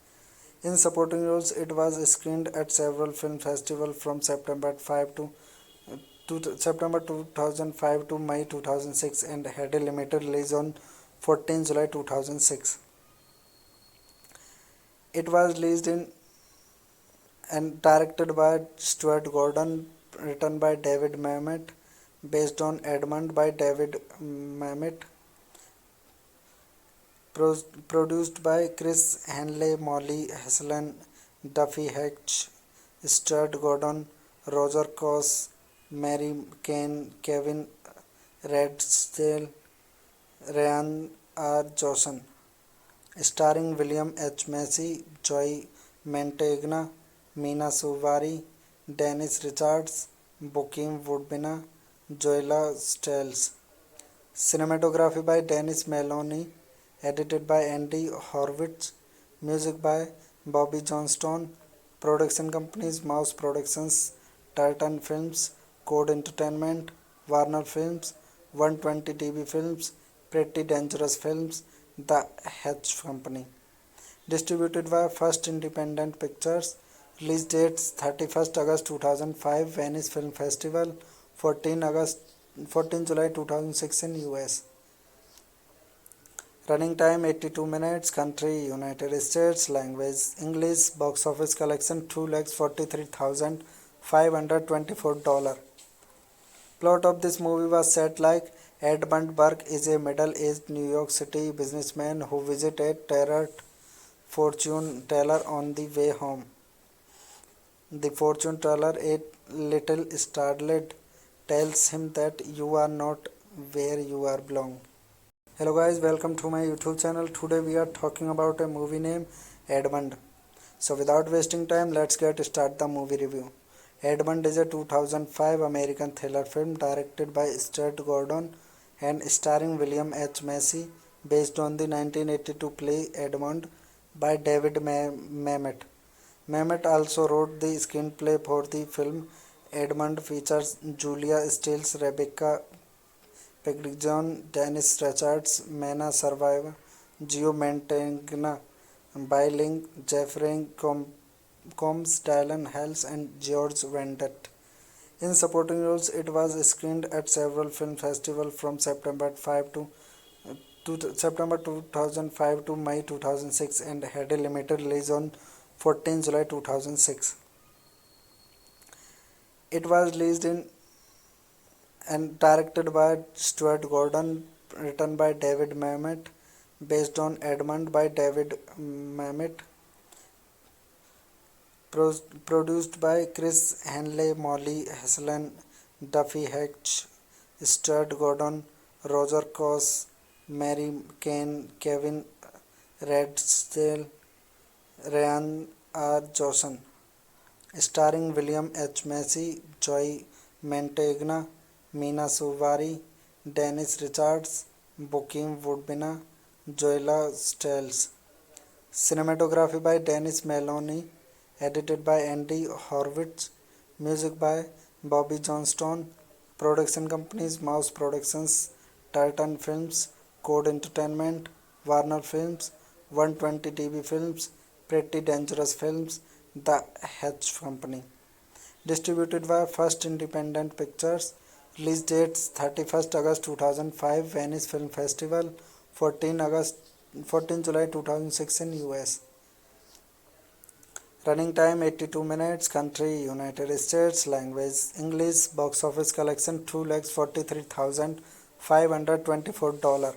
Speaker 2: In supporting roles, it was screened at several film festivals from September 2005 to May 2006 and had a limited release on 14 July 2006. It was released in and directed by Stuart Gordon, written by David Mamet, based on Edmund by David Mamet, produced by Chris Hanley, Molly Haslan, Duffy Hatch, Stuart Gordon, Roger Coss, Mary Kane, Kevin Redstale, Ryan R. Johnson, starring William H. Macy, Joy Mantegna, Mina Suvari, Dennis Richards, Bokeem Woodbina, Joella Stiles. Cinematography by Dennis Maloney, edited by Andy Horwitz, music by Bobby Johnstone, production companies Mouse Productions, Tartan Films, Code Entertainment, Warner Films, 120 TV Films, Pretty Dangerous Films, The Hedge Company. Distributed by First Independent Pictures. Release dates 31st August 2005 Venice Film Festival, 14 July 2006 in US. Running time 82 minutes. Country United States. Language English. Box office collection $2,43,524. Plot of this movie was set like Edmund Burke is a middle-aged New York City businessman who visits a terror fortune teller on the way home. The fortune teller, a little startled, tells him that you are not where you are belong. Hello guys, welcome to my YouTube channel. Today we are talking about a movie named Edmund. So without wasting time, let's get start the movie review. Edmund is a 2005 American thriller film directed by Stuart Gordon and starring William H. Macy, based on the 1982 play Edmund by David Mamet. Mamet also wrote the screenplay for the film. Edmund features Julia Stiles, Rebecca Pegson, Dennis Richards, Mena Survivor, Gio Mantegna, Biling, Jeffrey Combs, Dylan Hales, and George Wendt. In supporting roles, it was screened at several film festivals from September 2005 to May 2006 and had a limited release on 14 July 2006. It was released in and directed by Stuart Gordon, written by David Mamet, based on Edmund by David Mamet, produced by Chris Hanley, Molly Haslan, Duffy Hatch, Stuart Gordon, Roger Coss, Mary Kane, Kevin Redstale, Ryan R. Johnson, starring William H. Macy, Joy Mantegna, Mina Suvari, Dennis Richards, Bokeem Woodbina, Joella Stiles. Cinematography by Dennis Maloney, edited by Andy Horwitz, music by Bobby Johnstone. Production companies: Mouse Productions, Titan Films, Code Entertainment, Warner Films, 120 TV Films, Pretty Dangerous Films, The Hedge Company. Distributed by First Independent Pictures. Release dates 31st August 2005 Venice Film Festival, 14 July 2006 in US. Running time 82 minutes. Country United States. Language English. Box office collection $2,43,524.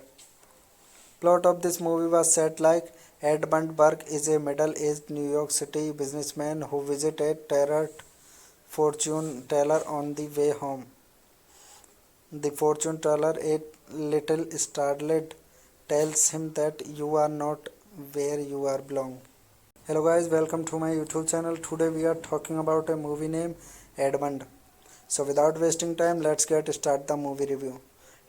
Speaker 2: Plot of this movie was set like Edmund Burke is a middle-aged New York City businessman who visits a terror fortune teller on the way home. The fortune teller, a little startled, tells him that you are not where you are belong. Hello guys, welcome to my YouTube channel. Today we are talking about a movie named Edmund. So without wasting time, let's get start the movie review.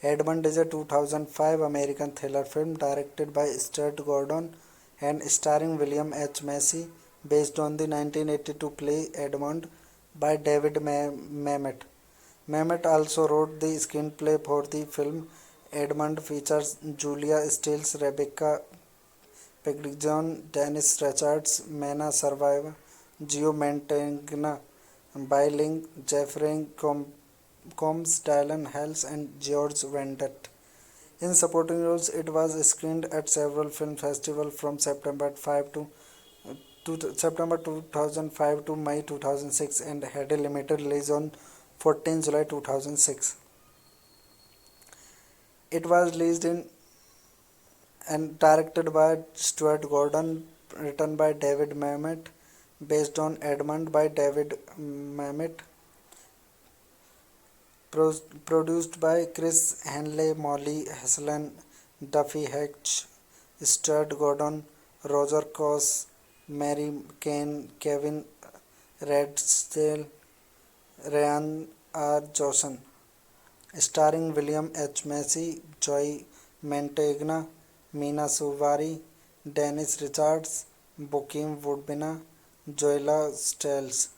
Speaker 2: Edmund is a 2005 American thriller film directed by Stuart Gordon and starring William H. Macy, based on the 1982 play Edmund by David Mamet. Mamet also wrote the screenplay for the film. Edmund features Julia Stiles, Rebecca Pegson, Dennis Richards, Mena Survivor, Gio Mantegna, Biling, Jeffrey Combs, Dylan Hales, and George Wendt. In supporting roles, it was screened at several film festivals from September 2005 to May 2006 and had a limited release on 14 July 2006. It was released in and directed by Stuart Gordon, written by David Mamet, based on Edmund by David Mamet, produced by Chris Hanley, Molly Haslan, Duffy Hatch, Stuart Gordon, Roger Coss, Mary Kane, Kevin Redstale, Ryan R. Johnson, starring William H. Macy, Joy Mantegna, Mina Suvari, Dennis Richards, Bokeem Woodbina, Joella Stiles.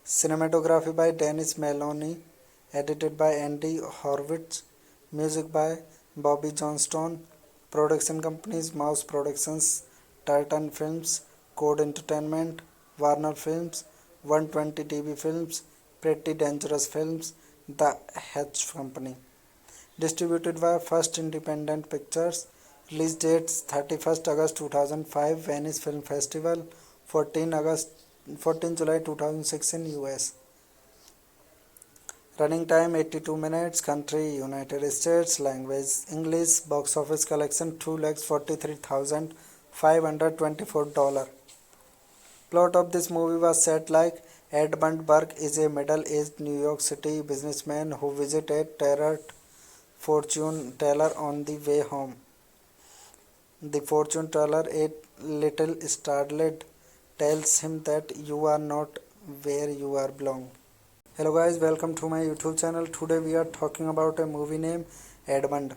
Speaker 2: Cinematography by Dennis Maloney, edited by Andy Horwitz, music by Bobby Johnstone, production companies Mouse Productions, Titan Films, Code Entertainment, Warner Films, 120 TV Films, Pretty Dangerous Films, The Hedge Company. Distributed by First Independent Pictures. Release dates 31st August 2005 Venice Film Festival, 14 July 2006 in US. Running time 82 minutes. Country United States. Language English. Box office collection $2,43,524. Plot of this movie was set like Edmund Burke is a middle-aged New York City businessman who visits a terror fortune teller on the way home. The fortune teller, a little startled, tells him that you are not where you are belong. Hello guys, welcome to my YouTube channel. Today we are talking about a movie named Edmund.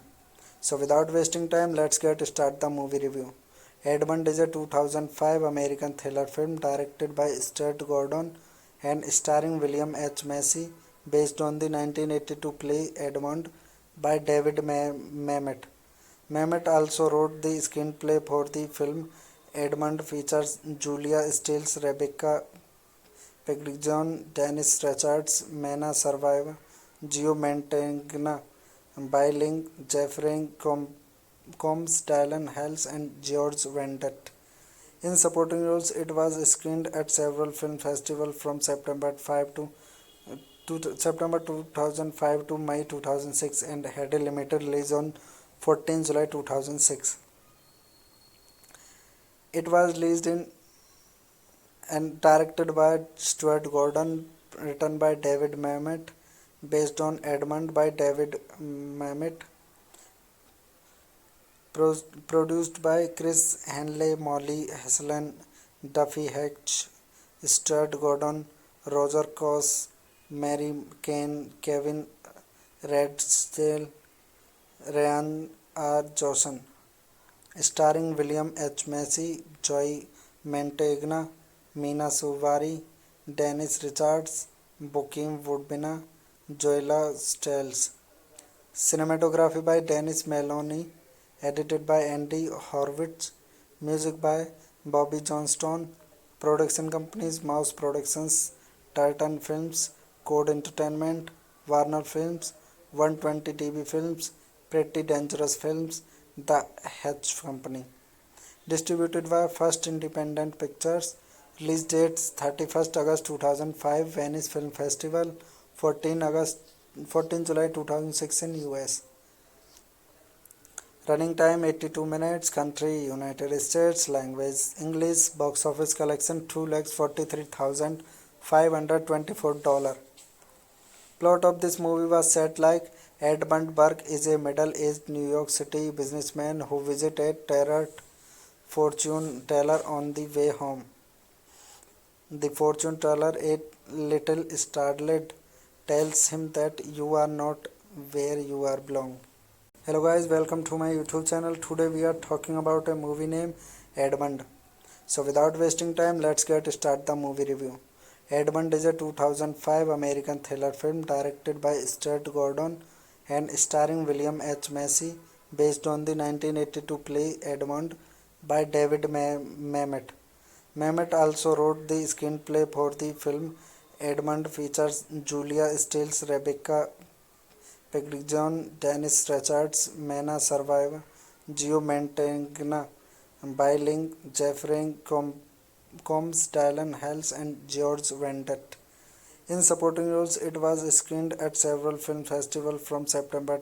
Speaker 2: So without wasting time, let's get start the movie review. Edmund is a 2005 American thriller film directed by Stuart Gordon and starring William H. Macy, based on the 1982 play Edmund by David Mamet. Mamet also wrote the screenplay for the film. Edmund features Julia Stiles, Rebecca Pegson, Dennis Richards, Mena Survivor, Gio Mantegna, Biling, Jeffrey Combs, Dylan Hales, and George Wendt. In supporting roles, it was screened at several film festivals from September 2005 to May 2006 and had a limited release on 14 July 2006. It was released in and directed by Stuart Gordon, written by David Mamet, based on Edmund by David Mamet, produced by Chris Hanley, Molly Haslan, Duffy Hatch, Stuart Gordon, Roger Coss, Mary Kane, Kevin Redstale, Ryan R. Johnson, starring William H. Macy, Joy Mantegna, Mina Suvari, Dennis Richards, Bokeem Woodbina, Joella Stiles. Cinematography by Dennis Maloney, edited by Andy Horwitz, music by Bobby Johnstone, production companies Mouse Productions, Titan Films, Code Entertainment, Warner Films, 120 TV Films, Pretty Dangerous Films, The Hedge Company. Distributed by First Independent Pictures. Release dates 31st August 2005 Venice Film Festival, 14 July 2006 in US. Running time 82 minutes. Country United States. Language English. Box office collection $2,43,524. Plot of this movie was set like Edmund Burke is a middle-aged New York City businessman who visits a terror fortune teller on the way home. The fortune teller, a little startled, tells him that you are not where you are belong. Hello guys, welcome to my YouTube channel. Today we are talking about a movie named Edmund. So without wasting time, let's get start the movie review. Edmund is a 2005 American thriller film directed by Stuart Gordon and starring William H. Macy, based on the 1982 play Edmund by David Mamet. Mamet also wrote the screenplay for the film. Edmund features Julia Stiles, Rebecca Pegson, Dennis Richards, Mena Survivor, Gio Mantegna, Biling, Jeffrey Combs, Dylan Hales, and George Wendt. In supporting roles, it was screened at several film festivals from September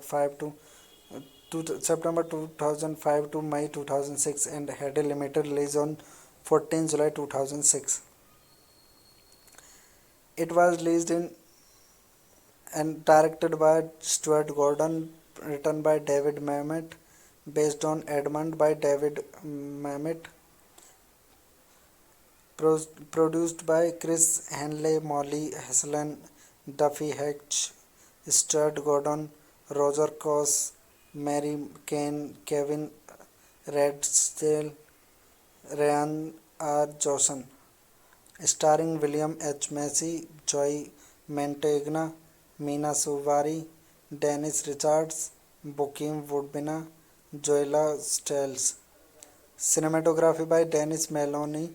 Speaker 2: 2005 to May 2006 and had a limited release on 14 July 2006. It was released in and directed by Stuart Gordon, written by David Mamet, based on Edmund by David Mamet, produced by Chris Hanley, Molly Haslan, Duffy Hatch, Stuart Gordon, Roger Coss, Mary Kane, Kevin Redstale, Ryan R. Johnson, starring William H. Macy, Joy Mantegna, Meena Suvari, Dennis Richards, Bokeem Woodbina, Joella Stiles. Cinematography by Dennis Maloney,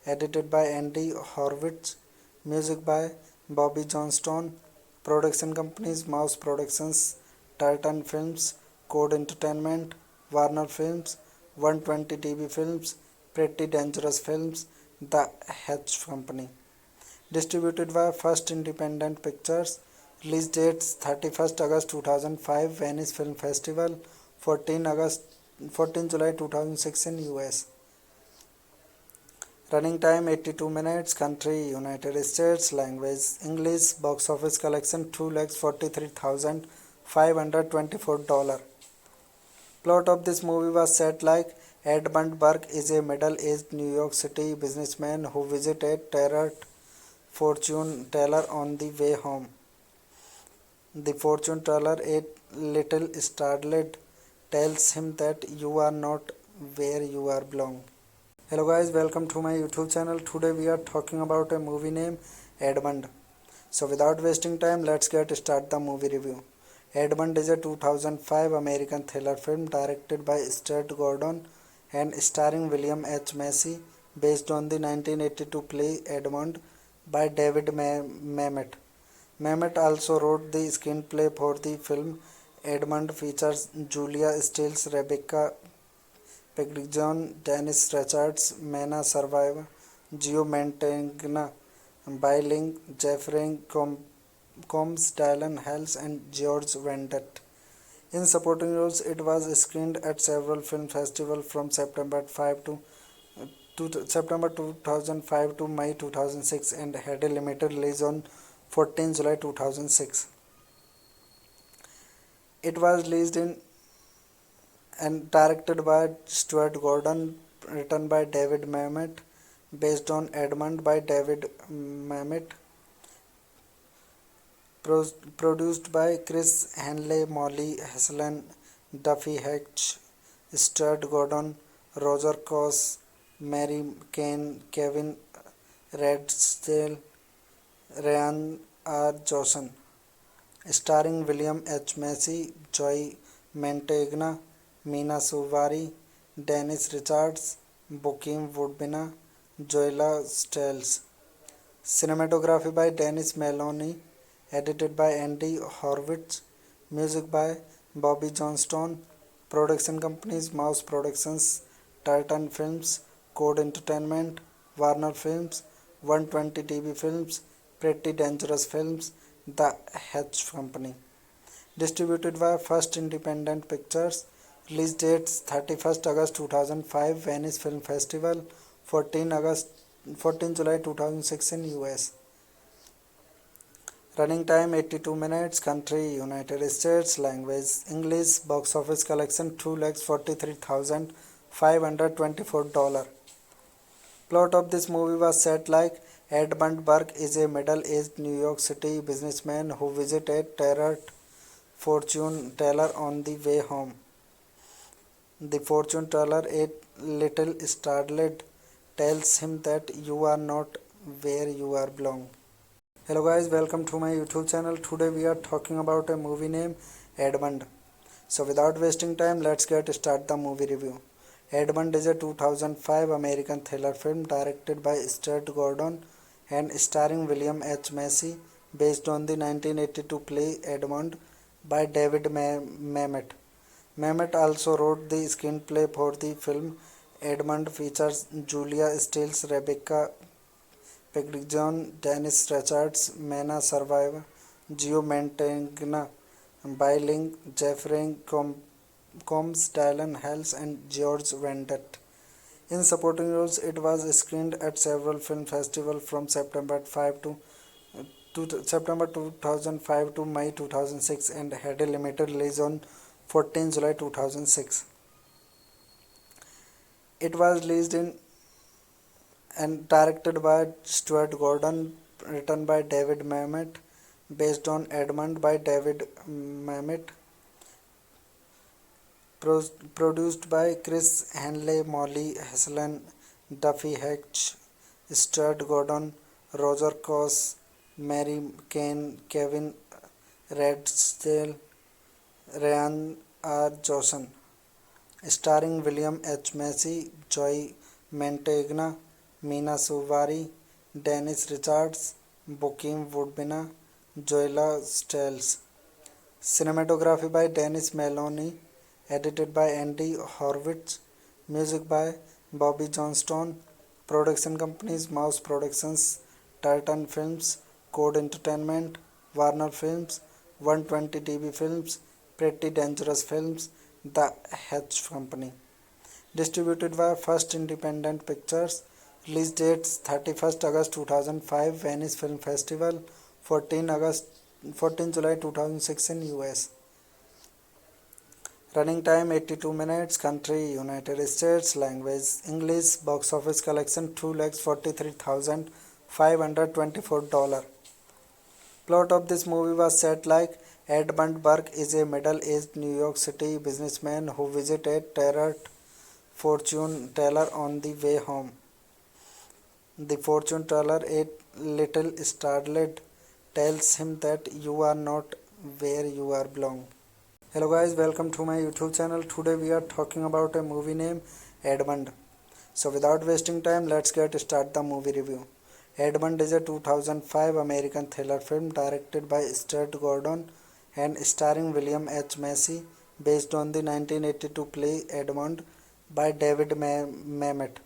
Speaker 2: edited by Andy Horwitz, music by Bobby Johnstone, production companies Mouse Productions, Titan Films, Code Entertainment, Warner Films, 120 TV Films, Pretty Dangerous Films, The Hedge Company. Distributed by First Independent Pictures. Release dates 31st August 2005 Venice Film Festival, 14 July 2006 in US. Running time 82 minutes. Country United States. Language English. Box office collection $243,524. Plot of this movie was set like Edmund Burke is a middle-aged New York City businessman who visits a terror fortune teller on the way home. The fortune teller, a little startled, tells him that you are not where you are belong. Hello guys, welcome to my YouTube channel. Today we are talking about a movie named Edmund. So without wasting time, let's get start the movie review. Edmund is a 2005 American thriller film directed by Stuart Gordon and starring William H. Macy, based on the 1982 play Edmund by David Mamet. Mamet also wrote the screenplay for the film. Edmund features Julia Stiles, Rebecca Pegson, Dennis Richards, Mena Survivor, Gio Mantegna, Biling, Jeffrey Combs, Dylan Hales, and George Vendet. In supporting roles, it was screened at several film festivals from September 2005 to May 2006 and had a limited release on 14 July 2006. It was released in and directed by Stuart Gordon, written by David Mamet, based on Edmund by David Mamet, produced by Chris Hanley, Molly Haslan, Duffy Hatch, Stuart Gordon, Roger Coss, Mary Kane, Kevin Redstale, Ryan R. Johnson, starring William H. Macy, Joy Mantegna, Meena Suvari, Dennis Richards, Bokeem Woodbina, Joella Stiles. Cinematography by Dennis Maloney, edited by Andy Horwitz, music by Bobby Johnstone, production companies Mouse Productions, Titan Films, Code Entertainment, Warner Films, 120 TV Films, Pretty Dangerous Films, The Hedge Company. Distributed by First Independent Pictures. Release dates 31st August 2005 Venice Film Festival, 14 July 2006 in US. Running time 82 minutes. Country United States. Language English. Box office collection $243,524. Plot of this movie was set like Edmund Burke is a middle-aged New York City businessman who visits a terror fortune teller on the way home. The fortune teller, a little startled, tells him that you are not where you are belong. Hello guys, welcome to my YouTube channel. Today we are talking about a movie named Edmund. So without wasting time, let's get start the movie review. Edmund is a 2005 American thriller film directed by Stuart Gordon and starring William H. Macy, based on the 1982 play Edmund by David Mamet. Mamet also wrote the screenplay for the film. Edmund features Julia Stiles, Rebecca Pegson, Dennis Richards, Mena Survivor, Gio Mantegna, Biling, Jeffrey Combs, Dylan Hales, and George Vendet. In supporting roles, it was screened at several film festivals from September 2005 to May 2006 and had a limited release on 14 July 2006. It was released in and directed by Stuart Gordon, written by David Mamet, based on Edmund by David Mamet, produced by Chris Hanley, Molly Haslan, Duffy Hatch, Stuart Gordon, Roger Coss, Mary Kane, Kevin Red Steel, Ryan R. Johnson, starring William H. Macy, Joy Mantegna, Meena Suvari, Dennis Richards, Bokeem Woodbina, Joella Stiles. Cinematography by Dennis Maloney, edited by Andy Horwitz, music by Bobby Johnstone, production companies Mouse Productions, Titan Films, Code Entertainment, Warner Films, 120 TV Films, Pretty Dangerous Films, The Hedge Company. Distributed by First Independent Pictures. Release dates 31st August 2005 Venice Film Festival, 14 July 2006 in US. Running time 82 minutes. Country United States. Language English. Box office collection $2,43,524. Plot of this movie was set like Edmund Burke is a middle-aged New York City businessman who visits a terror fortune teller on the way home. The fortune teller, a little startled, tells him that you are not where you are belong. Hello guys, welcome to my YouTube channel. Today we are talking about a movie named Edmund. So without wasting time, let's get start the movie review. Edmund is a 2005 American thriller film directed by Stuart Gordon and starring William H. Macy, based on the 1982 play Edmund by David Mamet.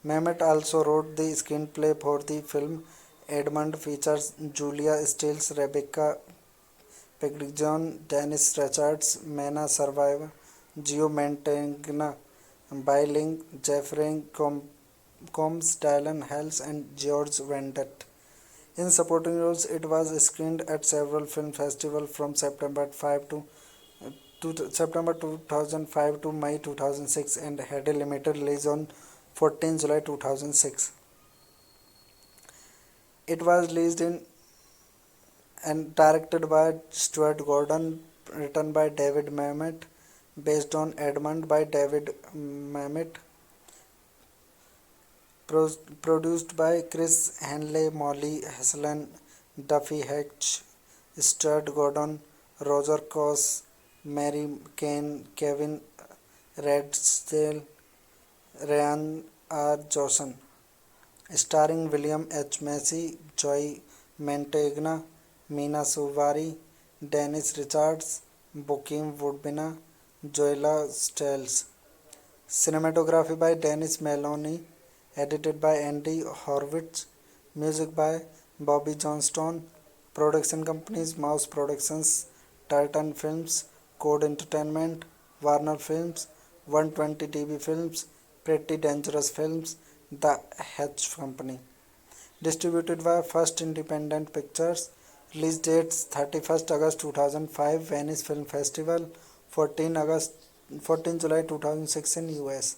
Speaker 2: Mamet also wrote the screenplay for the film. Edmund features Julia Stiles, Rebecca Pegson, Dennis Richards, Mena Survivor, Gio Mantegna, Biling, Jeffrey Combs, Dylan Hells, and George Wendt. In supporting roles, it was screened at several film festivals from September 2005 to May 2006 and had a limited release on 14 July 2006. It was released in and directed by Stuart Gordon, written by David Mamet, based on Edmund by David Mamet, produced by Chris Hanley, Molly Haslan, Duffy Hatch, Stuart Gordon, Roger Coss, Mary Kane, Kevin Redstale, Ryan R. Johnson, starring William H. Macy, Joy Mantegna, Meena Suvari, Dennis Richards, Bokeem Woodbina, Joella Stiles. Cinematography by Dennis Maloney, edited by Andy Horwitz, music by Bobby Johnstone, production companies Mouse Productions, Titan Films, Code Entertainment, Warner Films, 120 TV Films, Pretty Dangerous Films, The Hedge Company. Distributed by First Independent Pictures. Release dates 31st August 2005 Venice Film Festival, 14 July 2006 in US.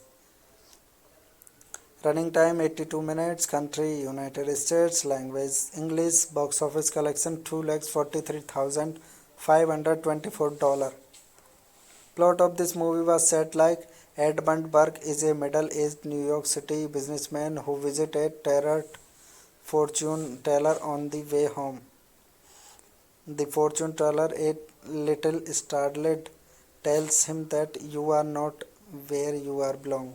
Speaker 2: Running time 82 minutes. Country United States. Language English. Box office collection $2,43,524. Plot of this movie was set like Edmund Burke is a middle-aged New York City businessman who visits a terror fortune teller on the way home. The fortune teller, a little startled, tells him that you are not where you are belong.